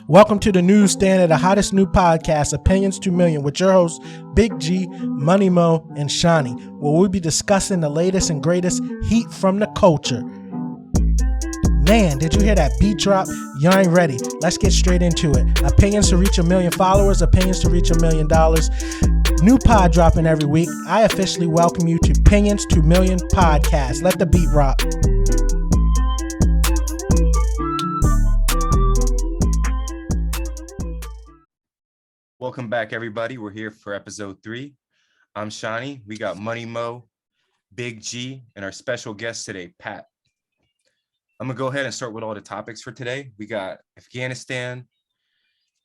Welcome to the newsstand of the hottest new podcast, Opinions 2 Million, with your hosts, Big G, Money Mo, and Shawnee, where we'll be discussing the latest and greatest heat from the culture. Man, did you hear that beat drop? You ain't ready. Let's get straight into it. Opinions to reach 1 million followers, opinions to reach $1 million. New pod dropping every week. I officially welcome you to Opinions 2 Million podcast. Let the beat rock. Welcome back, everybody. We're here for episode 3. I'm Shawnee. We got Money Mo, Big G, and our special guest today, Pat. I'm going to go ahead and start with all the topics for today. We got Afghanistan,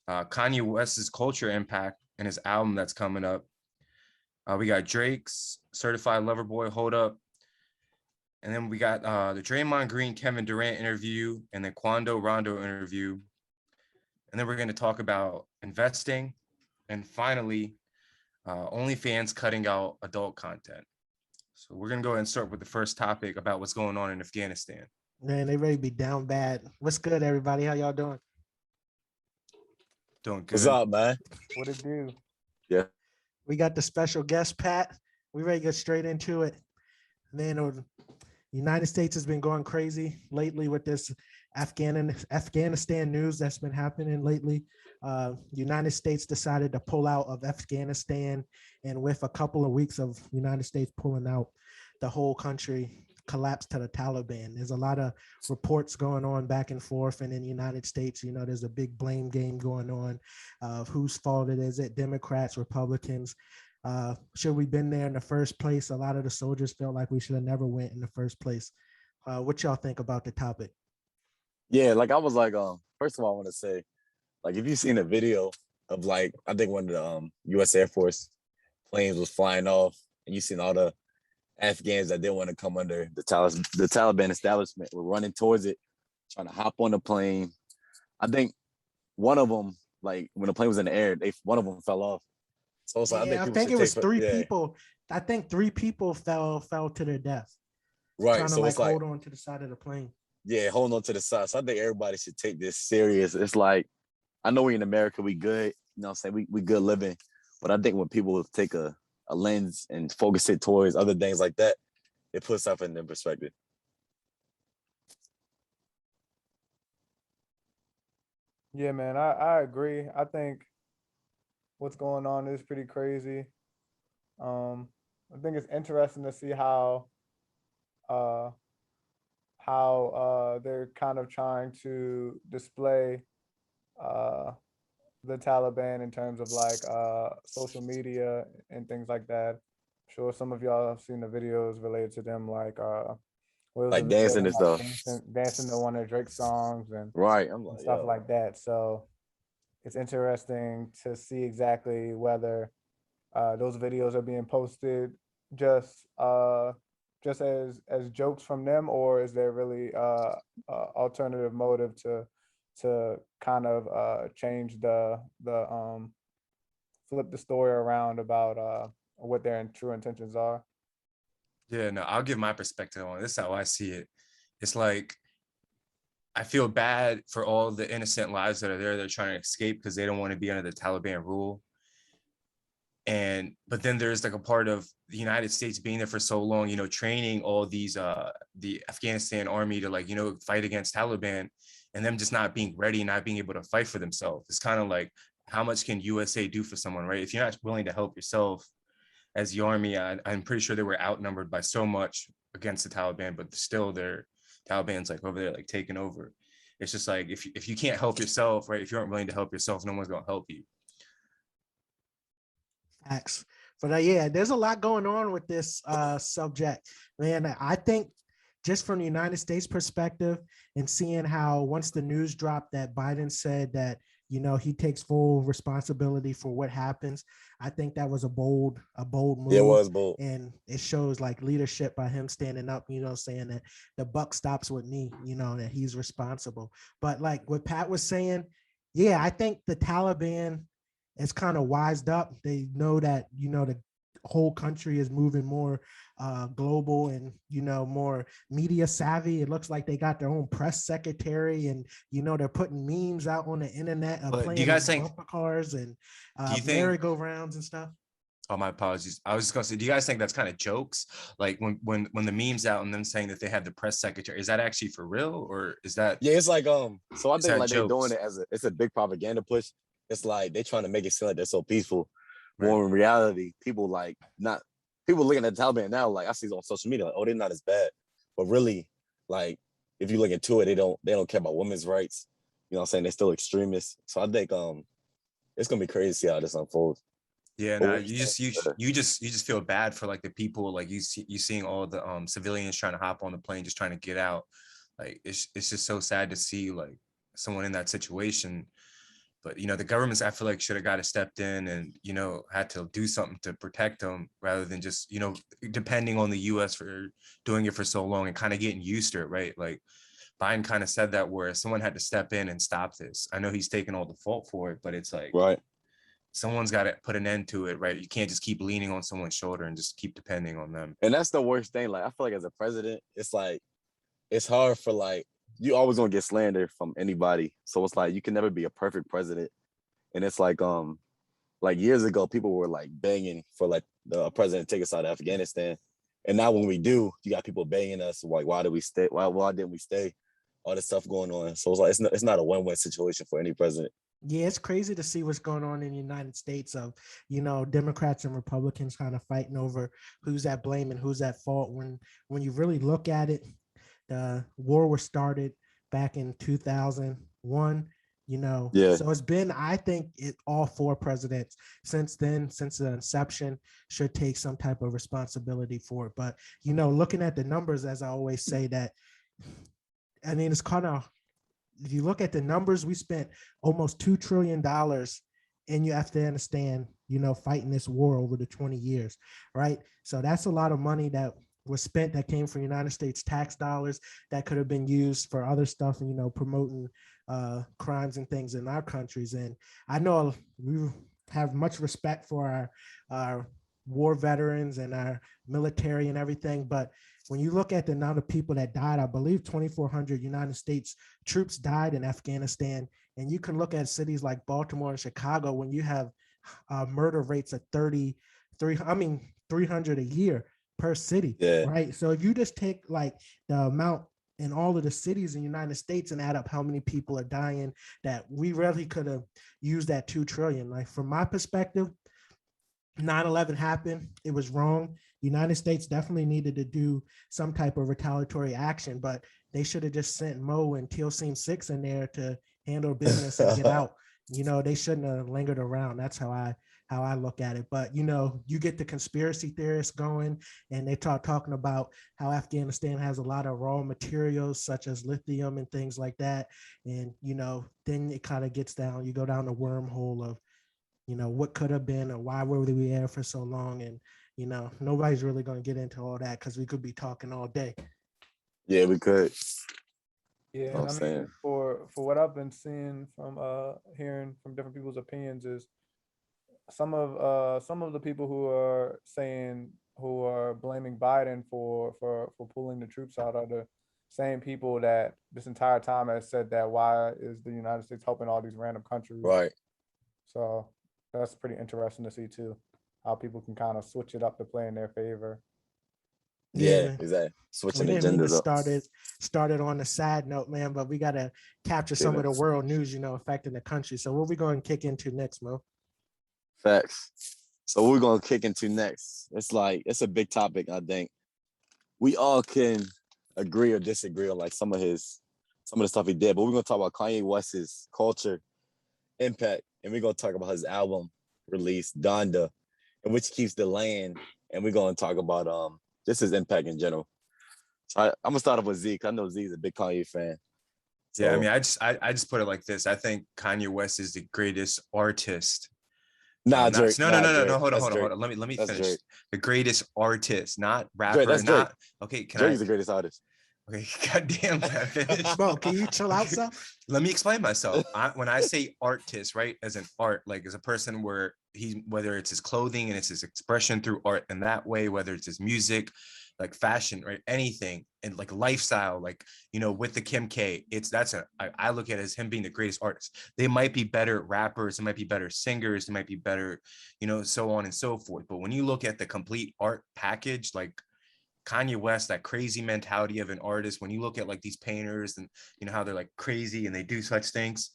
Kanye West's culture impact and his album that's coming up. We got Drake's Certified Lover Boy Hold Up. And then we got the Draymond Green Kevin Durant interview and the Quando Rondo interview. And then we're going to talk about investing. And finally, OnlyFans cutting out adult content. So we're going to go ahead and start with the first topic about what's going on in Afghanistan. Man, they ready to be down bad. What's good, everybody? How y'all doing? Doing good. What's up, man? What it do? Yeah. We got the special guest, Pat. We ready to get straight into it. Man, the United States has been going crazy lately with this Afghanistan news that's been happening lately. United States decided to pull out of Afghanistan, and with a couple of weeks of United States pulling out, the whole country collapsed to the Taliban. There's a lot of reports going on back and forth, and in the United States, you know, there's a big blame game going on of whose fault it is. It Democrats, Republicans? Should we been there in the first place? A lot of the soldiers felt like we should have never went in the first place. What y'all think about the topic? Yeah, like I was like, first of all, I want to say, like, if you've seen a video of like, I think one of the U.S. Air Force planes was flying off, and you seen all the Afghans that didn't want to come under the Taliban establishment were running towards it, trying to hop on the plane. I think one of them, like when the plane was in the air, one of them fell off. So it's like, I think it was three people. I think 3 people fell to their death. Right. Trying to so like it's like, hold on to the side of the plane. Yeah, holding on to the side. So I think everybody should take this serious. It's like, I know we in America, we good, you know what I'm saying? We good living. But I think when people take a lens and focus it towards other things like that, it puts stuff in perspective. Yeah, man, I agree. I think what's going on is pretty crazy. I think it's interesting to see how they're kind of trying to display the Taliban in terms of like social media and things like that. I'm sure some of y'all have seen the videos related to them, like dancing and stuff, dancing to one of Drake's songs and right. I'm like, and stuff like that. So it's interesting to see exactly whether those videos are being posted just as jokes from them, or is there really alternative motive to kind of change the flip the story around about what their true intentions are. Yeah, no, I'll give my perspective on it. This is how I see it. It's like, I feel bad for all the innocent lives that are there. They're trying to escape because they don't want to be under the Taliban rule. But then there's like a part of the United States being there for so long, you know, training all these the Afghanistan army to, like, you know, fight against Taliban, and them just not being ready, not being able to fight for themselves. It's kind of like, how much can USA do for someone, right? If you're not willing to help yourself as the army, I'm pretty sure they were outnumbered by so much against the Taliban, but still their Taliban's like over there, like taking over. It's just like, if you can't help yourself, right? If you aren't willing to help yourself, no one's going to help you. Facts. But yeah, there's a lot going on with this subject, man. I think just from the United States perspective, and seeing how once the news dropped that Biden said that, you know, he takes full responsibility for what happens, I think that was a bold move. It was bold. And it shows like leadership by him standing up, you know, saying that the buck stops with me, you know, that he's responsible. But like what Pat was saying, yeah, I think the Taliban is kind of wised up. They know that, you know, the whole country is moving more global and, you know, more media savvy. It looks like they got their own press secretary, and, you know, they're putting memes out on the internet of But do playing you guys with think? bumper cars and Do you think? merry-go-rounds and stuff. Oh, my apologies. I was just gonna say, do you guys think that's kind of jokes? Like when the memes out and them saying that they have the press secretary, is that actually for real, or is that? Yeah, it's like so I Is think that like they're doing jokes? it as it's a big propaganda push. It's like they're trying to make it seem like they're so peaceful. Right. More in reality, people looking at the Taliban now, like I see on social media, like, oh, they're not as bad. But really, like if you look into it, they don't care about women's rights. You know what I'm saying? They're still extremists. So I think it's gonna be crazy to see how this unfolds. Yeah, But no, what you just feel bad for like the people, like you seeing all the civilians trying to hop on the plane, just trying to get out. Like it's just so sad to see like someone in that situation. But you know, the governments, I feel like, should have got stepped in and, you know, had to do something to protect them rather than just, you know, depending on the US for doing it for so long and kind of getting used to it, right? Like Biden kind of said that, where someone had to step in and stop this. I know he's taking all the fault for it, but it's like, right. someone's got to put an end to it, right? You can't just keep leaning on someone's shoulder and just keep depending on them. And that's the worst thing. Like I feel like as a president, it's like it's hard for like you always gonna get slander from anybody. So it's like you can never be a perfect president. And it's like years ago, people were like banging for like the president to take us out of Afghanistan. And now when we do, you got people banging us like, why did we stay? Why didn't we stay? All this stuff going on. So it's like it's not a win-win situation for any president. Yeah, it's crazy to see what's going on in the United States of, you know, Democrats and Republicans kind of fighting over who's at blame and who's at fault. When you really look at it, the war was started back in 2001, you know. Yeah. So it's been, I think, all four presidents since then, since the inception, should take some type of responsibility for it. But, you know, looking at the numbers, as I always say, that, I mean, it's kind of, if you look at the numbers, we spent almost $2 trillion in Afghanistan, you know, fighting this war over the 20 years, right? So that's a lot of money that was spent that came from United States tax dollars that could have been used for other stuff, you know, promoting crimes and things in our countries. And I know we have much respect for our war veterans and our military and everything, but when you look at the amount of people that died, I believe 2,400 United States troops died in Afghanistan. And you can look at cities like Baltimore and Chicago when you have murder rates of 300 a year per city, Yeah. right? So if you just take like the amount in all of the cities in the United States and add up how many people are dying, that we really could have used that 2 trillion. Like from my perspective, 9/11 happened. It was wrong. United States definitely needed to do some type of retaliatory action, but they should have just sent Mo and Teal Seam 6 in there to handle business and get out. You know, they shouldn't have lingered around. That's how I look at it. But, you know, you get the conspiracy theorists going, and they talking about how Afghanistan has a lot of raw materials such as lithium and things like that. And, you know, then it kind of gets down, you go down the wormhole of, you know, what could have been or why were we there for so long? And, you know, nobody's really going to get into all that because we could be talking all day. Yeah, we could. Yeah, I'm and I mean, saying. for what I've been seeing from hearing from different people's opinions is some of the people who are blaming Biden for pulling the troops out are the same people that this entire time has said that why is the United States helping all these random countries? Right. So that's pretty interesting to see too, how people can kind of switch it up to play in their favor. Yeah, man. exactly. We Switching didn't mean to agendas up. started on a sad note, man, but we got to capture some of the world news, you know, affecting the country. So what are we going to kick into next, Mo? Facts. So what we're gonna kick into next. It's a big topic. I think we all can agree or disagree on like some of the stuff he did, but we're gonna talk about Kanye West's culture impact, and we're gonna talk about his album release, Donda, and which keeps delaying, and we're gonna talk about just his impact in general. So I'm gonna start off with Z, because I know Z is a big Kanye fan. So, Yeah, I mean, I just put it like this. I think Kanye West is the greatest artist. Drake. No. Hold on. Let me That's finish. Drake. The greatest artist, not rapper. That's Drake. Okay. Drake is the greatest artist. Okay, goddamn, can I finish? Bro, can you chill out, son? Let me explain myself. When I say artist, right, as an art, like as a person where whether it's his clothing and it's his expression through art in that way, whether it's his music, like fashion, right, anything, and like lifestyle, like, you know, with the Kim K, I look at it as him being the greatest artist. They might be better rappers, they might be better singers, they might be better, you know, so on and so forth. But when you look at the complete art package, like Kanye West, that crazy mentality of an artist, when you look at like these painters and you know how they're like crazy and they do such things,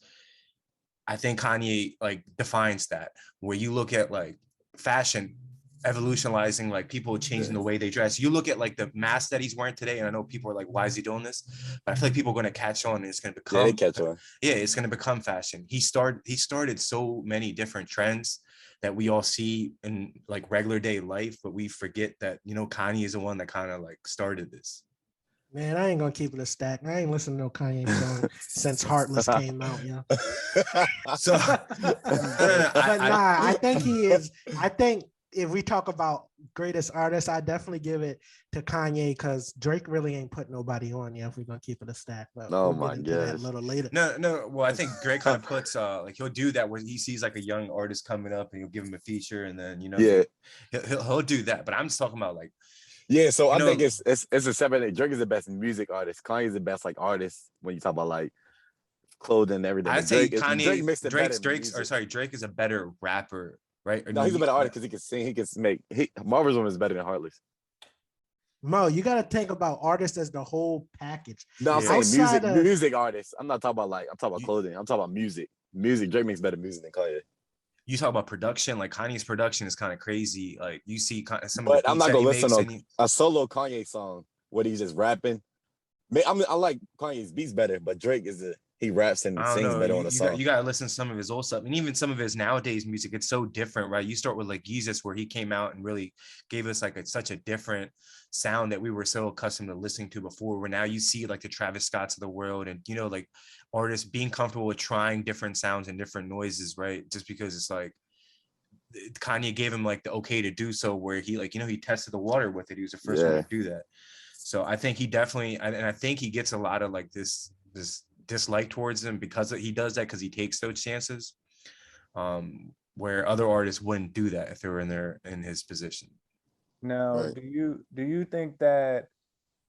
I think Kanye like defines that. Where you look at like fashion evolutionizing, like people changing the way they dress. You look at like the mask that he's wearing today, and I know people are like, why is he doing this? But I feel like people are going to catch on and it's going to become, Yeah, they catch on. yeah, it's going to become fashion. He started so many different trends that we all see in like regular day life, but we forget that, you know, Kanye is the one that kind of like started this. Man, I ain't gonna keep it a stack. I ain't listened to no Kanye song since Heartless came out, yo. So, But nah, I think he is. I think if we talk about greatest artists, I definitely give it to Kanye because Drake really ain't put nobody on yet. If we're gonna keep it a stack, but Oh we'll my get into that a gosh. little later. No. Well, I think Drake kind of puts like he'll do that where he sees like a young artist coming up and he'll give him a feature, and then, you know, Yeah. he'll do that. But I'm just talking about like, Yeah, so I know- think it's a separate. Drake is the best music artist. Kanye's the best like artist when you talk about like clothing and everything. I'd But say Drake Kanye, Drake makes it better. Drake is a better rapper, right? No, he's a better artist because he can sing. He can make. Marvel's one is better than Heartless. Mo, you gotta think about artists as the whole package. No, I'm Yeah. saying Outside of- music artists. I'm not talking about like I'm talking about clothing. I'm talking about music. Music. Drake makes better music than Kanye. You talk about production, like Kanye's production is kind of crazy. Like you see some of But the I'm beats not that he gonna listen makes, to a solo Kanye song where he's just rapping. I like Kanye's beats better, but Drake he raps and I don't sings know. better on a song. You got to listen to some of his old stuff, and even some of his nowadays music. It's so different, right? You start with like Jesus, where he came out and really gave us like such a different sound that we were so accustomed to listening to before. Where now you see like the Travis Scotts of the world, and, you know, like artists being comfortable with trying different sounds and different noises, right? Just because it's like Kanye gave him like the okay to do so, where he, like, you know, he tested the water with it. He was the first one to do that. So I think he definitely, and I think he gets a lot of like this dislike towards him because he does that, because he takes those chances, where other artists wouldn't do that if they were in his position. Now, Right. do you think that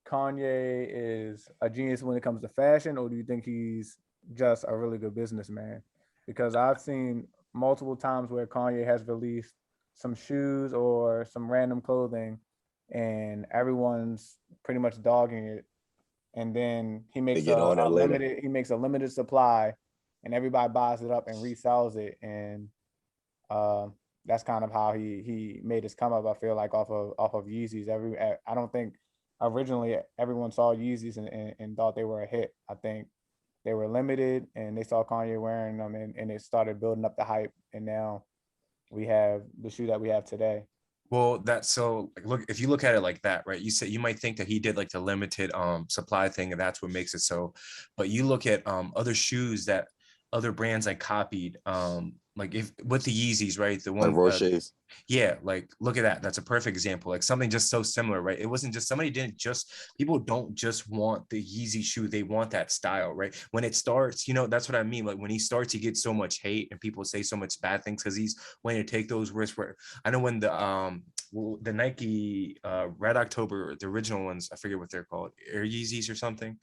Kanye is a genius when it comes to fashion, or do you think he's just a really good businessman? Because I've seen multiple times where Kanye has released some shoes or some random clothing, and everyone's pretty much dogging it, and then he makes get on it later. a limited supply, and everybody buys it up and resells it, and that's kind of how he made his come up. I feel like off of Yeezys. I don't think originally everyone saw Yeezys and thought they were a hit. I think they were limited, and they saw Kanye wearing them, and it started building up the hype, and now we have the shoe that we have today. Well, that's so like, look, if you look at it like that, right? You might think that he did like the limited supply thing, and that's what makes it so. But you look at other shoes that other brands like copied, like if with the Yeezys, right? The one Like Roche's. yeah, like look at that. That's a perfect example. Like something just so similar, right? It wasn't just people don't just want the Yeezy shoe, they want that style, right? When it starts, you know, that's what I mean. Like when he starts, he gets so much hate and people say so much bad things because he's willing to take those risks. Where I know when the Nike Red October, the original ones, I forget what they're called, Air Yeezys or something.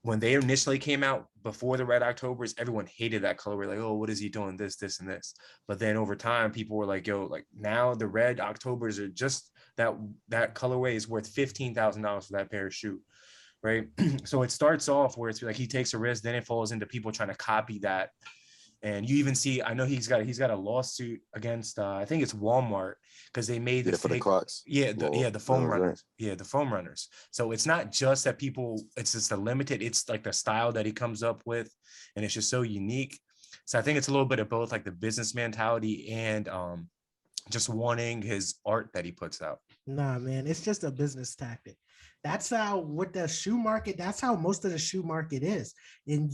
When they initially came out before the Red Octobers, everyone hated that colorway. Like, oh, what is he doing? This, and this. But then over time, people were like, yo, like now the Red Octobers are just that colorway is worth $15,000 for that pair of shoe, right? So it starts off where it's like he takes a risk, then it falls into people trying to copy that. And you even see, I know he's got a lawsuit against I think it's Walmart, because they made the for the Crocs. the foam right. runners. Yeah, the foam runners. So it's not just that it's just a limited, it's like the style that he comes up with, and it's just so unique. So I think it's a little bit of both, like the business mentality and just wanting his art that he puts out. Nah, man, it's just a business tactic. That's how with the shoe market, that's how most of the shoe market is. And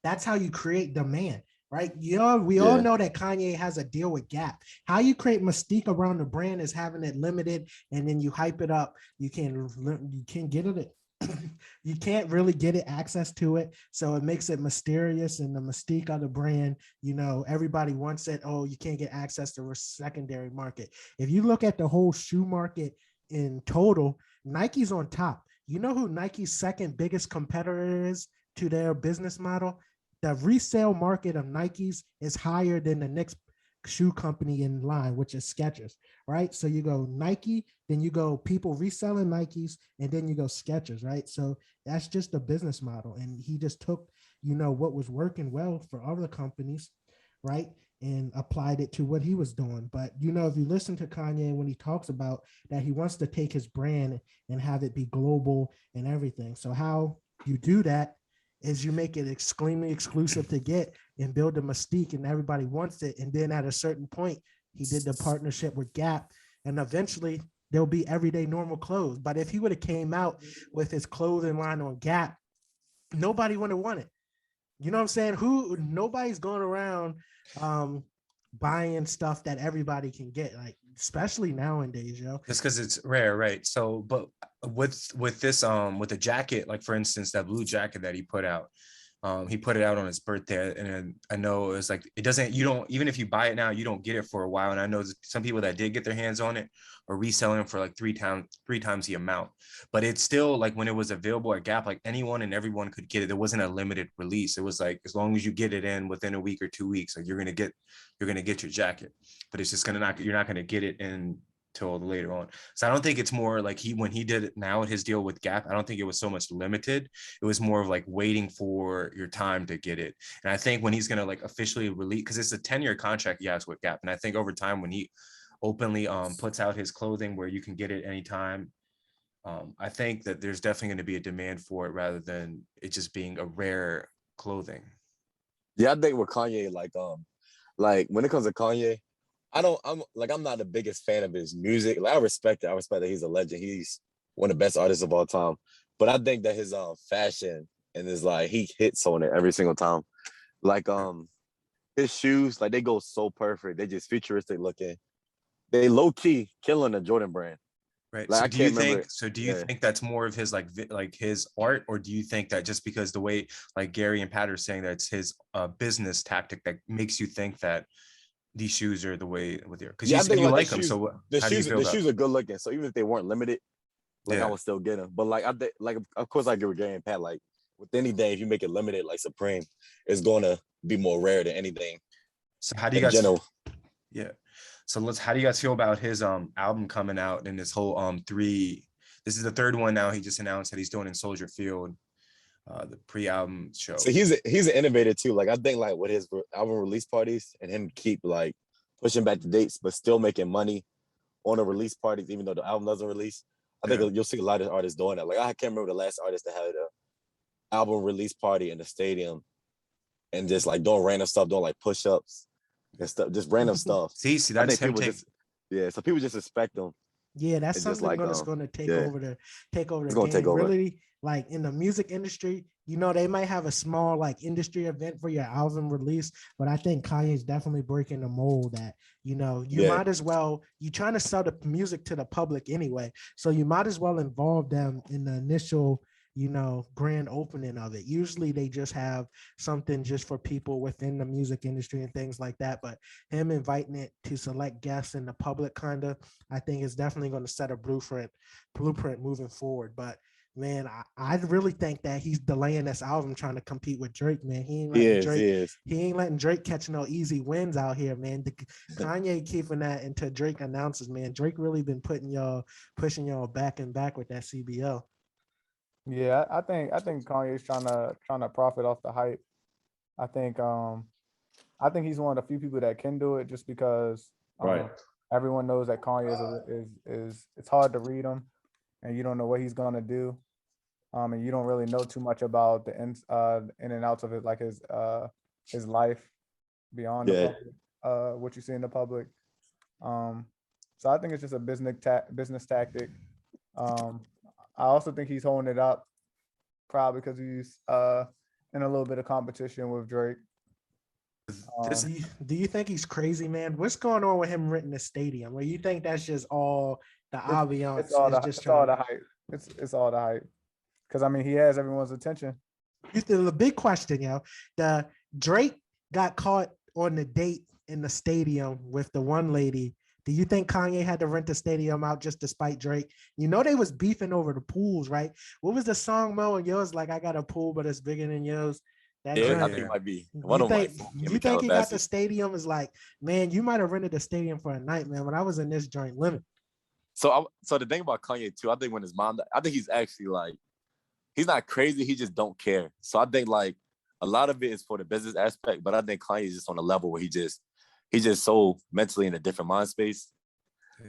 that's how you create demand. Right. We all know that Kanye has a deal with Gap. How you create mystique around the brand is having it limited, and then you hype it up. You can get it. you can't really get it access to it. So it makes it mysterious and the mystique of the brand, everybody wants it. Oh, you can't get access to a secondary market. If you look at the whole shoe market in total, Nike's on top. You know who Nike's second biggest competitor is to their business model? The resale market of Nike's is higher than the next shoe company in line, which is Skechers, right? So you go Nike, then you go people reselling Nikes, and then you go Skechers, right? So that's just a business model. And he just took, what was working well for other companies, right? And applied it to what he was doing. But, if you listen to Kanye when he talks about that, he wants to take his brand and have it be global and everything. So how you do that is you make it extremely exclusive to get and build a mystique, and everybody wants it. And then at a certain point, he did the partnership with Gap, and eventually there'll be everyday normal clothes. But if he would have came out with his clothing line on Gap, nobody would have wanted. You know what I'm saying? Nobody's going around buying stuff that everybody can get, like especially nowadays, just because it's rare, right? So, but with this with the jacket, like for instance, that blue jacket that he put out on his birthday, and I know it's like you don't, even if you buy it now, you don't get it for a while. And I know some people that did get their hands on it are reselling it for like three times the amount. But it's still like when it was available at Gap, like anyone and everyone could get it. There wasn't a limited release. It was like as long as you get it in within a week or 2 weeks, like you're gonna get your jacket. But it's just you're not gonna get it in till later on. So I don't think it's more like when he did it now his deal with Gap, I don't think it was so much limited. It was more of like waiting for your time to get it. And I think when he's gonna like officially release, because it's a 10-year contract he has with Gap, and I think over time when he openly puts out his clothing where you can get it anytime, I think that there's definitely going to be a demand for it rather than it just being a rare clothing. Yeah, I think with Kanye, like when it comes to Kanye, I'm not the biggest fan of his music. Like I respect it. I respect that he's a legend. He's one of the best artists of all time. But I think that his fashion and his he hits on it every single time. Like his shoes, like they go so perfect. They just futuristic looking. They low key killing the Jordan brand. Right. Like So I do you can't remember. think, do you think that's more of his like his art, or do you think that just because the way like Gary and Pat are saying that it's his business tactic that makes you think that these shoes are the way with your, because you Yeah, I said think you like like them. So how do you feel the about shoes are good looking. So even if they weren't limited, like I Yeah. would still get them. But like I think, like of course I agree with Gary and Pat. Like with anything, if you make it limited, like Supreme, it's gonna be more rare than anything So how do you in guys general. Yeah. So how do you guys feel about his album coming out and this whole this is the third one now he just announced that he's doing in Soldier Field, the pre-album show. So he's an innovator too. Like I think like with his album release parties and him keep like pushing back the dates, but still making money on the release parties, even though the album doesn't release. I think you'll see a lot of artists doing that. Like I can't remember the last artist that had an album release party in the stadium and just like doing random stuff, doing like push-ups and stuff, just random stuff. See, I that's think him people so people just expect them. Yeah, that's It's just something like that's going to take yeah, over the it's gonna take game. over. Really, like in the music industry, they might have a small like industry event for your album release, but I think Kanye's definitely breaking the mold that, you might as well, you're trying to sell the music to the public anyway. So you might as well involve them in the initial, grand opening of it. Usually they just have something just for people within the music industry and things like that. But him inviting it to select guests in the public I think is definitely going to set a blueprint moving forward. But man, I really think that he's delaying this album trying to compete with Drake, man. He ain't letting Drake catch no easy wins out here, man. Kanye keeping that until Drake announces, man. Drake really been pushing y'all back and back with that CBL. Yeah, I think Kanye's trying to profit off the hype. I think he's one of the few people that can do it just because Right. everyone knows that Kanye is it's hard to read him and you don't know what he's gonna do. And you don't really know too much about the in and outs of it, like his life beyond the public, what you see in the public. So I think it's just a business tactic. I also think he's holding it up probably because he's in a little bit of competition with Drake. Do you think he's crazy, man? What's going on with him renting the stadium? Or you think that's just all the ambiance? It's all the hype. It's all the hype. Because I mean, he has everyone's attention. The big question, the Drake got caught on the date in the stadium with the one lady. Do you think Kanye had to rent the stadium out just to spite Drake? You know they was beefing over the pools, right? What was the song, Mo? And yours like, I got a pool, but it's bigger than yours. That Yeah, I joint. think it might be You one of my. think you think he got the stadium? Is like, man, you might have rented the stadium for a night, man. When I was in this joint living. So the thing about Kanye too, I think when his mom, I think he's actually like, he's not crazy. He just don't care. So I think like a lot of it is for the business aspect, but I think Kanye is just on a level where he's just so mentally in a different mind space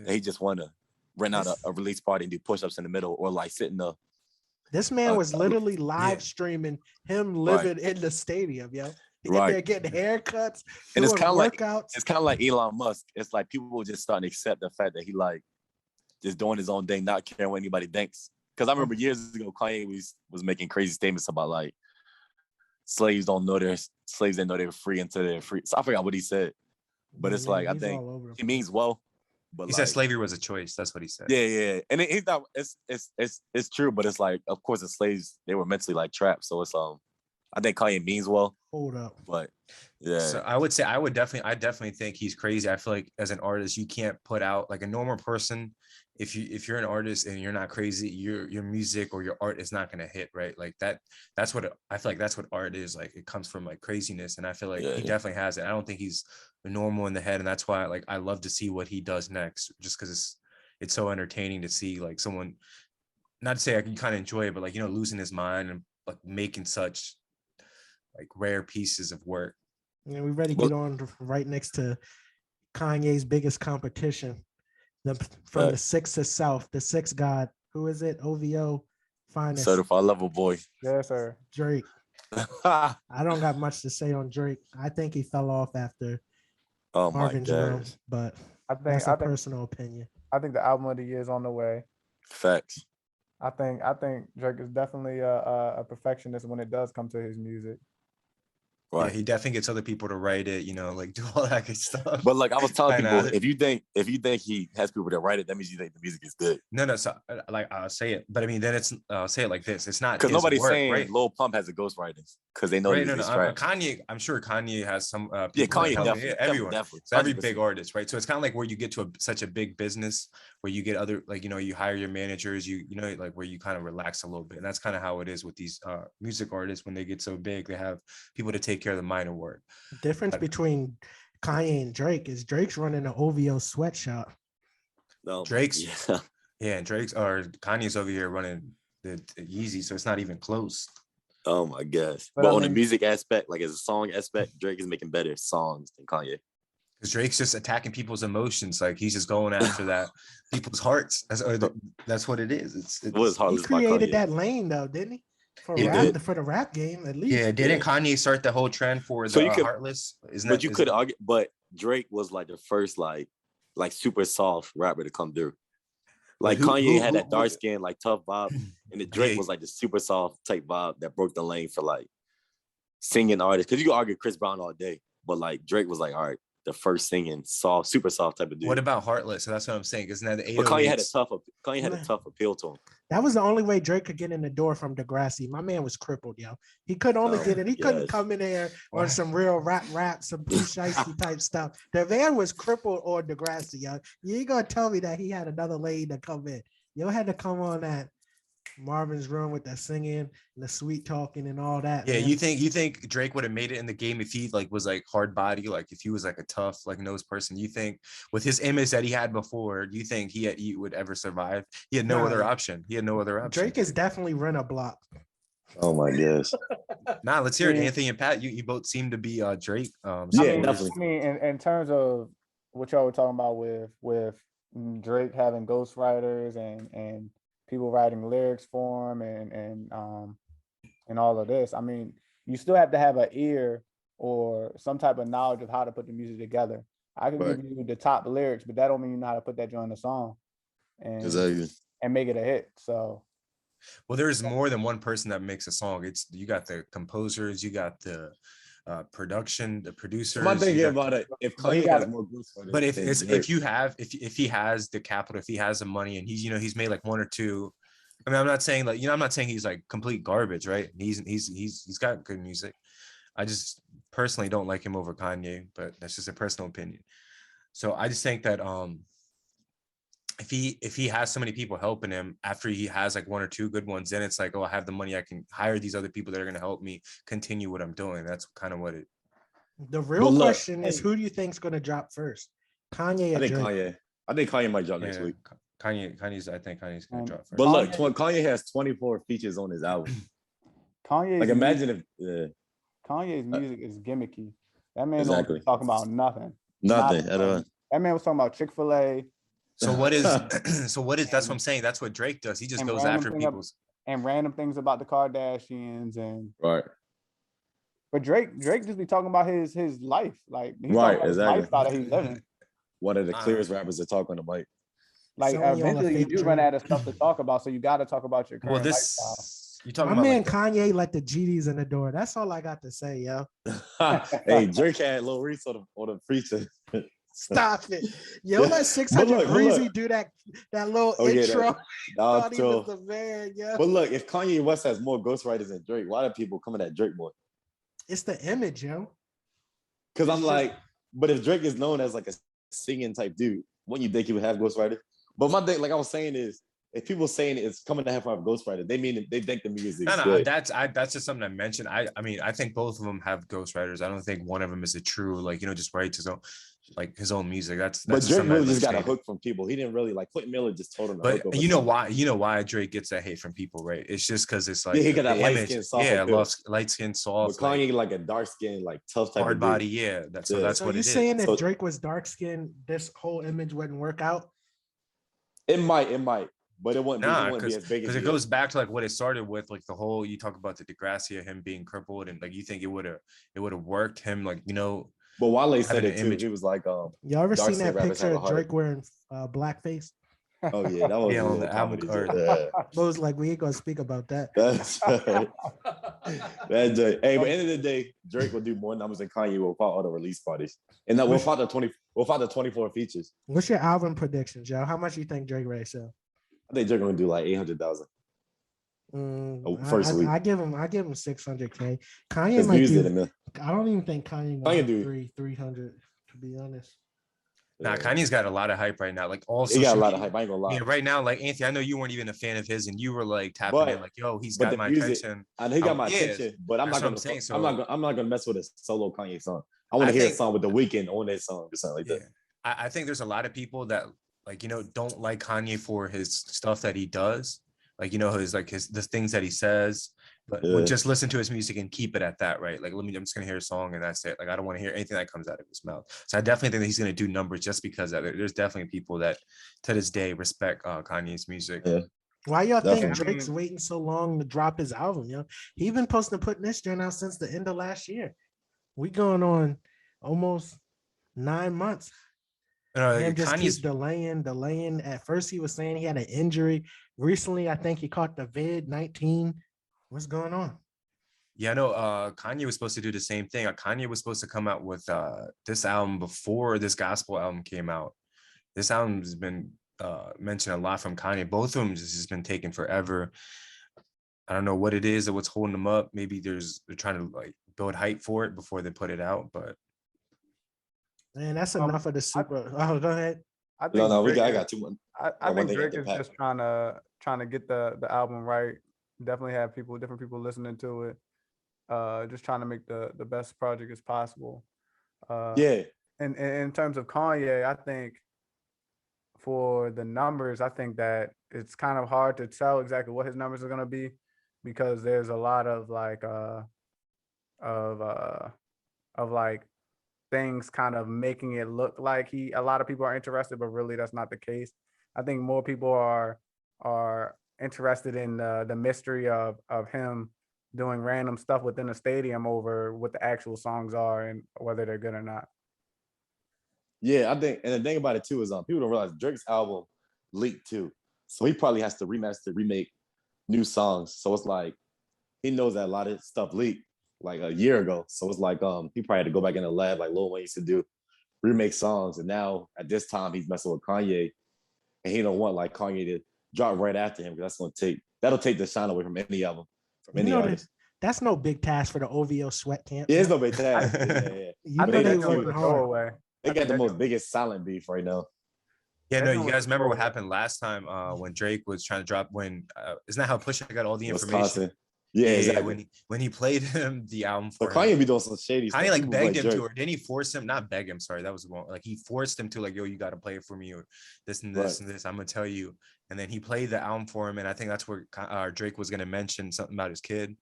that he just want to rent out a release party and do push-ups in the middle or like sit in the. This man was literally live streaming him living in the stadium, yo. In there getting haircuts, and it's kind of workouts. It's kind of like Elon Musk. It's like people will just starting to accept the fact that he like just doing his own thing, not caring what anybody thinks. Because I remember years ago, Kanye was making crazy statements about like slaves didn't know they were free until they're free. So I forgot what he said, but it's like I think he means well. But he said slavery was a choice. That's what he said. Yeah, and he's not. It's true, but it's like, of course, the slaves they were mentally like trapped. So it's I think Kanye means well. Hold up, but yeah. So I would say I definitely think he's crazy. I feel like as an artist, you can't put out like a normal person. If you're an artist and you're not crazy, your music or your art is not gonna hit, right? Like that's what I feel like. That's what art is. Like it comes from like craziness, and I feel like he definitely has it. I don't think he's normal in the head, and that's why like I love to see what he does next, just because it's so entertaining to see like someone, not to say I can kind of enjoy it, but like losing his mind and like making such like rare pieces of work. Yeah, we ready to get on right next to Kanye's biggest competition. From the sixth to south, the sixth god. Who is it? OVO finest. Certified level boy. Yes, sir. Drake. I don't got much to say on Drake. I think he fell off after Marvin's Room, but that's a personal opinion. I think the album of the year is on the way. Facts. I think Drake is definitely a perfectionist when it does come to his music. Right. Yeah, he definitely gets other people to write it, like do all that good stuff. But like I was telling people, if you think he has people to write it, that means you think the music is good. No, so like I'll say it, but I mean then it's say it like this. It's not because nobody's saying right? Lil Pump has a ghostwriter because they know right, he's Kanye. I'm sure Kanye has some. Kanye definitely. Everyone, definitely. So every big artist, right? So it's kind of like where you get to such a big business where you get other you hire your managers, like where you kind of relax a little bit, and that's kind of how it is with these music artists when they get so big. They have people to take care of the minor work. The difference between Kanye and Drake is Drake's running an OVO sweatshop. No, Drake's and Drake's or Kanye's over here running the Yeezy, so it's not even close. Oh my gosh! But on the music aspect, like as a song aspect, Drake is making better songs than Kanye. Because Drake's just attacking people's emotions, like he's just going after that people's hearts. That's what it is. It was he created that lane though, didn't he? For the rap game, at least. Yeah, didn't Kanye start the whole trend for the Heartless? But you could argue, but Drake was like the first like super soft rapper to come through. Like Kanye had that dark skin, like tough vibe, and the Drake was like the super soft type vibe that broke the lane for like singing artists. Because you could argue Chris Brown all day, but like Drake was like, all right, the first singing soft, super soft type of dude. What about Heartless? So that's what I'm saying. Isn't that the 808s? But Kanye had a tough appeal to him. That was the only way Drake could get in the door from Degrassi. My man was crippled, yo. He could only get in. He couldn't come in there on some real rap, some Pooh Shiesty type stuff. The man was crippled on Degrassi, yo. You ain't gonna tell me that he had another lane to come in. You had to come on that Marvin's Room with the singing and the sweet talking and all that. Yeah, man. you think Drake would have made it in the game if he like was like hard body, like if he was like a tough like nosed person? You think with his image that he had before, do you think he would ever survive? He had no other option. Drake is definitely rent a block. Oh my gosh. Let's hear it. Anthony and Pat, you both seem to be Drake. Definitely. I mean, in terms of what y'all were talking about with Drake having ghostwriters and people writing lyrics for him and all of this. I mean, you still have to have an ear or some type of knowledge of how to put the music together. I can give you the top lyrics, but that don't mean you know how to put that joint in the song and make it a hit. So, well, there's more than one person that makes a song. You got the composers, you got the production, the producers. One thing about it, if Kanye has more groups, but if he has the capital, if he has the money, and he's made like one or two I mean, I'm not saying like, I'm not saying he's like complete garbage, right? He's got good music. I just personally don't like him over Kanye, but that's just a personal opinion. So I just think that if he has so many people helping him after he has like one or two good ones, then it's like, oh, I have the money, I can hire these other people that are gonna help me continue what I'm doing. That's kind of what it. The real look, question is, who do you think's going to drop first? Kanye or Drake? I think Kanye might drop next Yeah, week. I think Kanye's gonna drop first. But look, Kanye has 24 features on his album. Kanye's Like imagine if Kanye's music is gimmicky. That man Exactly. don't talk about nothing. nothing at all. That man was talking about Chick-fil-A. So what is that's what I'm saying. That's what Drake does. He just goes after people's and random things about the Kardashians and Right. but Drake just be talking about his life. Like he's Right, talking about his exactly. lifestyle that he's living. One of the clearest rappers to talk on the mic. Like It's only on a eventually you fake do run dream. out of stuff to talk about, so you got to talk about your current well, lifestyle. this you talking My about man like Kanye let the GDs in the door. That's all I got to say, yo. Hey, Drake had Lil Reese on the preacher. Stop it. Yo, let But 600 look, Breezy look. do that little Oh, yeah, intro. that was Thought he was true. the man, yo. But look, if Kanye West has more ghostwriters than Drake, why do people coming at Drake more? It's the image, yo. Because I'm like, but if Drake is known as like a singing type dude, wouldn't you think he would have ghostwriters? But my thing, like I was saying, is if people saying it's coming to have a ghostwriter, they mean they think the music is no, good. that's just something I mentioned. I mean, I think both of them have ghostwriters. I don't think one of them is a true like just writes his own music. That's But just Drake something really I just got a understand. hook from people. He didn't really like Quentin Miller just told him. But you know why Drake gets that hate from people, right? It's just because it's like he got that the light image. skin, soft. Yeah, light skin, soft. But Kanye like a dark skin, like tough type hard of body. dude. Yeah, that's So what you it is. saying if So- Drake was dark skinned, this whole image wouldn't work out? It might, but it wouldn't Nah, be as big as because it goes back to like what it started with, like the whole you talk about the Degrassi, him being crippled, and like you think it would have worked him, like But Wale said having it an too. image. He was like, Y'all ever dark seen skin that rappers picture have a of heart. Drake wearing blackface? Oh yeah, that was Yeah, on the real album comedy. cover. Yeah. But it was like, we ain't gonna speak about that. That's right. That Drake. Hey, but end of the day, Drake will do more numbers than Kanye will without all the release parties, and that without the 24 features. What's your album predictions, Joe? How much you think Drake ready to sell? I think Drake gonna do like 800,000. First week. I give him 600K. Kanye His might views did a do. million. I don't even think Kanye Kanye might do. do 300. To be honest, Nah, Yeah. Kanye's got a lot of hype right now. Like all He got a social lot of media- hype. I ain't gonna lie. Yeah, right now, like Anthony, I know you weren't even a fan of his, and you were like tapping in, like, "Yo, he's but got the my music- attention." I know he got my Yeah, attention, but I'm that's not what gonna. I'm saying. I'm not gonna mess with a solo Kanye song. I want I to hear a think- song with The Weeknd on that song or something like Yeah, that. I think there's a lot of people that like don't like Kanye for his stuff that he does, like the things that he says, but would Yeah. just listen to his music and keep it at that, right? Like, I'm just gonna hear a song and that's it. Like, I don't want to hear anything that comes out of his mouth. So I definitely think that he's gonna do numbers just because of it. There's definitely people that to this day respect Kanye's music. Yeah. why y'all think Definitely. Drake's waiting so long to drop his album? Yo, he been putting this joint out since the end of last year. We going on almost 9 months. Him just Kanye's keep delaying. At first, he was saying he had an injury. Recently, I think he caught the vid-19. What's going on? Yeah, no, Kanye was supposed to do the same thing. Kanye was supposed to come out with this album before this gospel album came out. This album has been mentioned a lot from Kanye. Both of them just been taking forever. I don't know what it is or what's holding them up. Maybe they're trying to like build hype for it before they put it out. But Man, that's enough of the super. Oh, go ahead. I think No, Drake I is- got too much. I one think thing Drake after is Pat. just trying to get the album right. Definitely have different people listening to it. Just trying to make the best project as possible. Yeah, And in terms of Kanye, I think for the numbers, I think that it's kind of hard to tell exactly what his numbers are going to be because there's a lot of like things kind of making it look like a lot of people are interested, but really that's not the case. I think more people are interested in the mystery of him doing random stuff within the stadium over what the actual songs are and whether they're good or not. yeah. I think, and the thing about it too is, people don't realize Drake's album leaked too, so he probably has to remake new songs. So it's like he knows that a lot of stuff leaked like a year ago. So it's like he probably had to go back in the lab like Lil Wayne used to do, remake songs. And now at this time he's messing with Kanye, and he don't want like Kanye to drop right after him because that's gonna take that'll take the shine away from any of them, from You any know artist. that's no big task for the OVO sweat camp. Yeah, it's man. no big task. Yeah. You I know think they that joint working was a hard. throwaway. They I got think the that most joint- biggest silent beef right now. Yeah, That no, joint you was guys remember what throwaway. happened last time when Drake was trying to drop when isn't that how Pusha got all the information? Wisconsin. Yeah, exactly. When he played him the album So for Kanye him. be doing some shady stuff. Kanye like People begged like him to, Drake. or didn't he force him? Not beg him, sorry, that was wrong. Like he forced him to, like, yo, you got to play it for me, or this and this Right. and this. I'm gonna tell you. And then he played the album for him, and I think that's where Drake was gonna mention something about his kid. And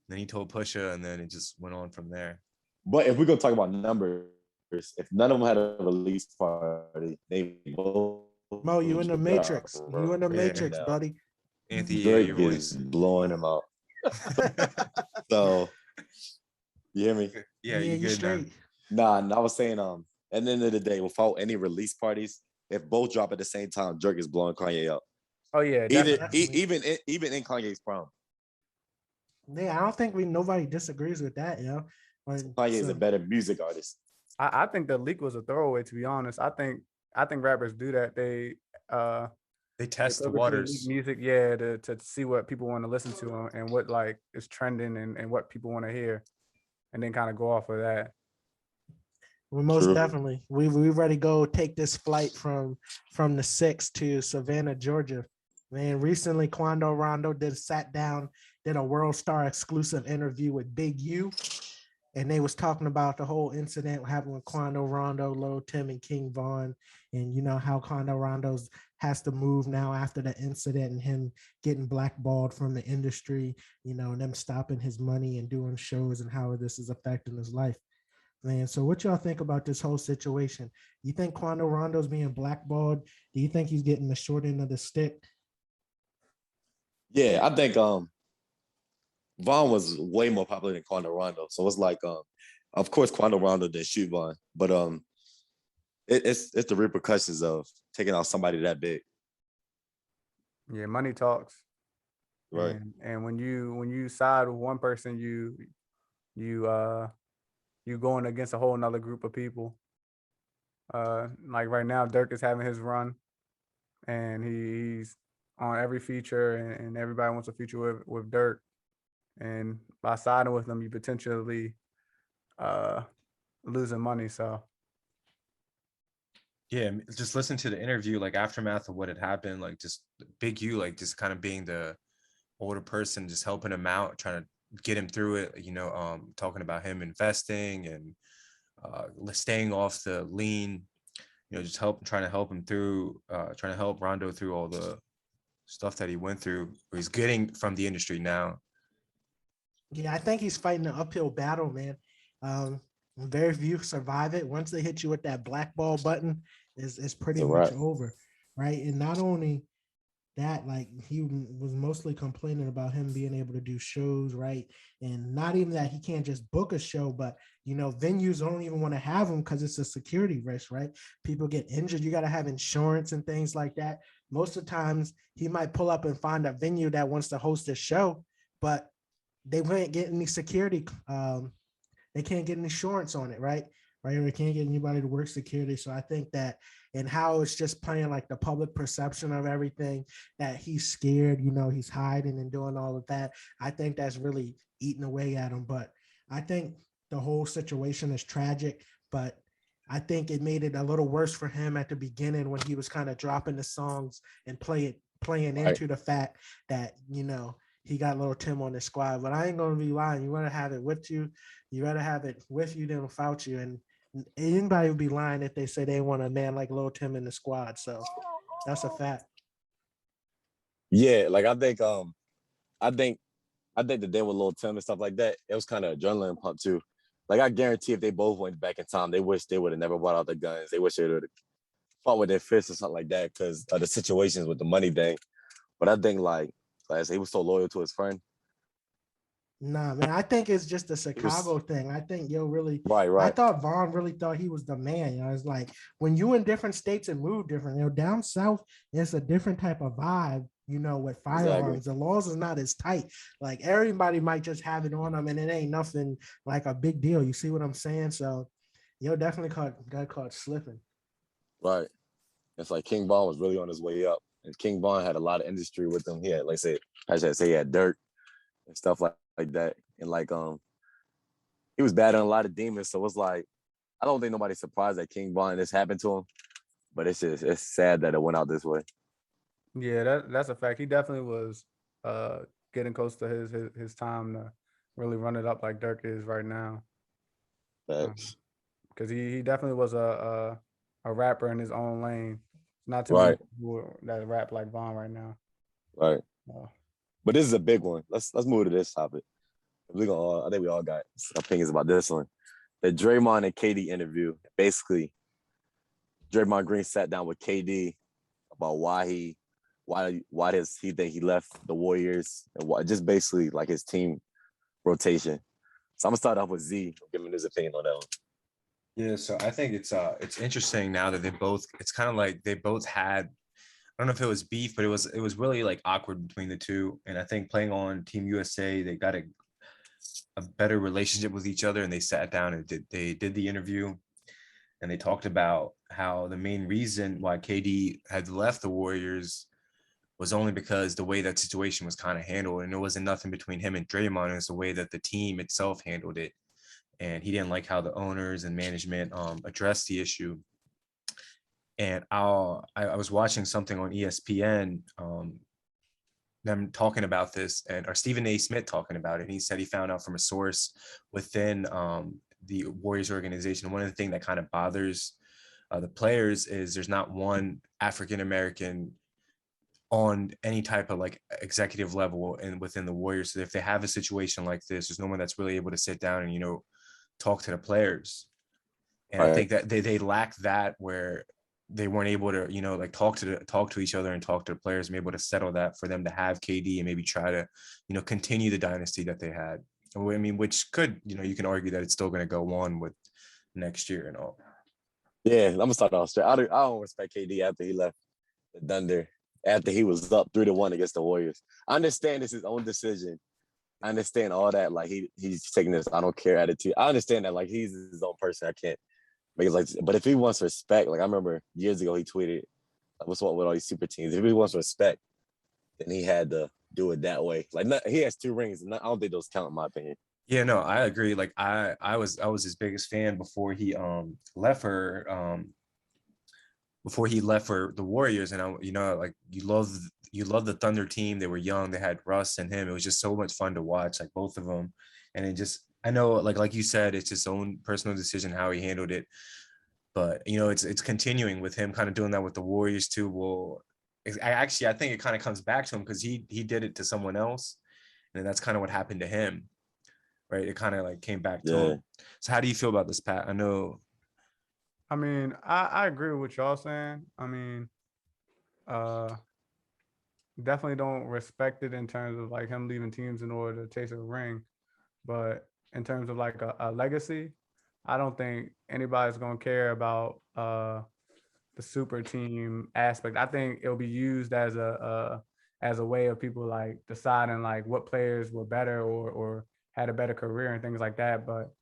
then he told Pusha, and then it just went on from there. But if we go talk about numbers, if none of them had a release party, they both. Mo, you in the matrix. You in the Yeah. matrix, buddy. Anthony, yeah, Drake your is voice. blowing him out. So, you hear me? Yeah, you you good now. straight. Nah, I was saying, at the end of the day, without any release parties, if both drop at the same time, Drake is blowing Kanye out. Oh yeah, Even definitely. even in Kanye's prime, Yeah, I don't think nobody disagrees with that, Kanye is a better music artist. I think the leak was a throwaway. To be honest, I think rappers do that. They Test the purposely leak waters. music, yeah, to see what people want to listen to and what like is trending and what people want to hear, and then kind of go off of that. Well, most True. definitely. We ready to go take this flight from the 6th to Savannah, Georgia. Man, recently Quando Rondo sat down, did a World Star exclusive interview with Big U. And they was talking about the whole incident happened with Quando Rondo, Lil Tim, and King Von, and you know how Quando Rondo's has to move now after the incident and him getting blackballed from the industry, and them stopping his money and doing shows and how this is affecting his life. Man, so what y'all think about this whole situation? You think Quando Rondo's being blackballed? Do you think he's getting the short end of the stick? Yeah, I think Vaughn was way more popular than Quando Rondo. So it's like of course Quando Rondo didn't shoot Vaughn, but it's the repercussions of taking out somebody that big. Yeah, money talks. Right. And when you side with one person, you going against a whole nother group of people. Like right now, Dirk is having his run, and he's on every feature, and everybody wants a feature with Dirk. And by siding with them, you potentially losing money. So Yeah, just listen to the interview, like aftermath of what had happened, like just Big U, like just kind of being the older person, just helping him out, trying to get him through it, talking about him investing and staying off the lean, just trying to help him through, trying to help Rondo through all the stuff that he went through, or he's getting from the industry now. Yeah, I think he's fighting an uphill battle, man. Very few survive it. Once they hit you with that blackball button, it's pretty much over, right? And not only that, like he was mostly complaining about him being able to do shows, right? And not even that he can't just book a show, but venues don't even want to have him because it's a security risk, right? People get injured. You got to have insurance and things like that. Most of the times he might pull up and find a venue that wants to host a show, but they can't get any security. They can't get insurance on it, right? Right. Or they can't get anybody to work security. So I think that, and how it's just playing like the public perception of everything, that he's scared, he's hiding and doing all of that. I think that's really eating away at him. But I think the whole situation is tragic, but I think it made it a little worse for him at the beginning when he was kind of dropping the songs and playing into the fact that, he got little Tim on the squad. But I ain't gonna be lying. You want to have it with you. You rather have it with you than without you. And anybody would be lying if they say they want a man like Lil Tim in the squad. So that's a fact. Yeah, like I think the day with Lil Tim and stuff like that, it was kind of adrenaline pump too. Like I guarantee if they both went back in time, they wish they would have never brought out the guns. They wish they would have fought with their fists or something like that because of the situations with the money thing. But I think like I said, he was so loyal to his friend. Nah, man, I think it's just a Chicago thing. I think really right. I thought Vaughn really thought he was the man. It's like when you in different states and move different, down south, it's a different type of vibe, with firearms. Exactly. The laws is not as tight. Like everybody might just have it on them and it ain't nothing like a big deal. You see what I'm saying? So definitely got caught slipping. Right. It's like King Von was really on his way up. And King Von had a lot of industry with him. He had, like I said, he had Dirk and stuff like that. And like he was battling a lot of demons. So it's like I don't think nobody's surprised that King Von this happened to him. But it's sad that it went out this way. Yeah, that's a fact. He definitely was getting close to his time to really run it up like Dirk is right now. Facts. Because he definitely was a rapper in his own lane. Not too Right. many people that rap like Von right now. Right. But this is a big one. Let's move to this topic. I think we all got opinions about this one. The Draymond and KD interview. Basically, Draymond Green sat down with KD about why does he think he left the Warriors and why, just basically like his team rotation. So I'm gonna start off with Z, giving his opinion on that one. Yeah, so I think it's interesting now that it's kind of like they both had, I don't know if it was beef, but it was really like awkward between the two. And I think playing on Team USA, they got a better relationship with each other, and they sat down and they did the interview, and they talked about how the main reason why KD had left the Warriors was only because the way that situation was kind of handled, and it wasn't nothing between him and Draymond. It was the way that the team itself handled it, and he didn't like how the owners and management addressed the issue. And I was watching something on ESPN, them talking about this, or Stephen A. Smith talking about it. And he said he found out from a source within the Warriors organization. One of the things that kind of bothers the players is there's not one African-American on any type of like executive level and within the Warriors. So if they have a situation like this, there's no one that's really able to sit down and, talk to the players. And I think that they lack that, where they weren't able to, like talk to each other and talk to the players and be able to settle that for them to have KD and maybe try to, continue the dynasty that they had. I mean, which could, you can argue that it's still going to go on with next year and all. Yeah, I'm gonna start off straight. I don't respect KD after he left the Thunder, after he was up 3-1 against the Warriors. I understand it's his own decision. I understand all that. Like he's taking this I don't care attitude. I understand that. Like he's his own person. I can't make it like. But if he wants respect, like I remember years ago he tweeted, "What's what with all these super teams? If he wants respect, then he had to do it that way. Like he has 2 rings, and I don't think those count in my opinion." Yeah, no, I agree. Like I was his biggest fan before he left for the Warriors, and like you love the Thunder team. They were young, they had Russ and him. It was just so much fun to watch, like both of them. And it just, I know, like you said, it's his own personal decision how he handled it. But it's continuing with him kind of doing that with the Warriors too. Well, I think it kind of comes back to him because he did it to someone else, and that's kind of what happened to him. Right, it kind of like came back to him. So how do you feel about this, Pat? I know. I mean, I agree with what y'all saying. I mean, definitely don't respect it in terms of like him leaving teams in order to chase a ring. But in terms of like a legacy, I don't think anybody's gonna care about the super team aspect. I think it'll be used as a way of people like deciding like what players were better or had a better career and things like that. But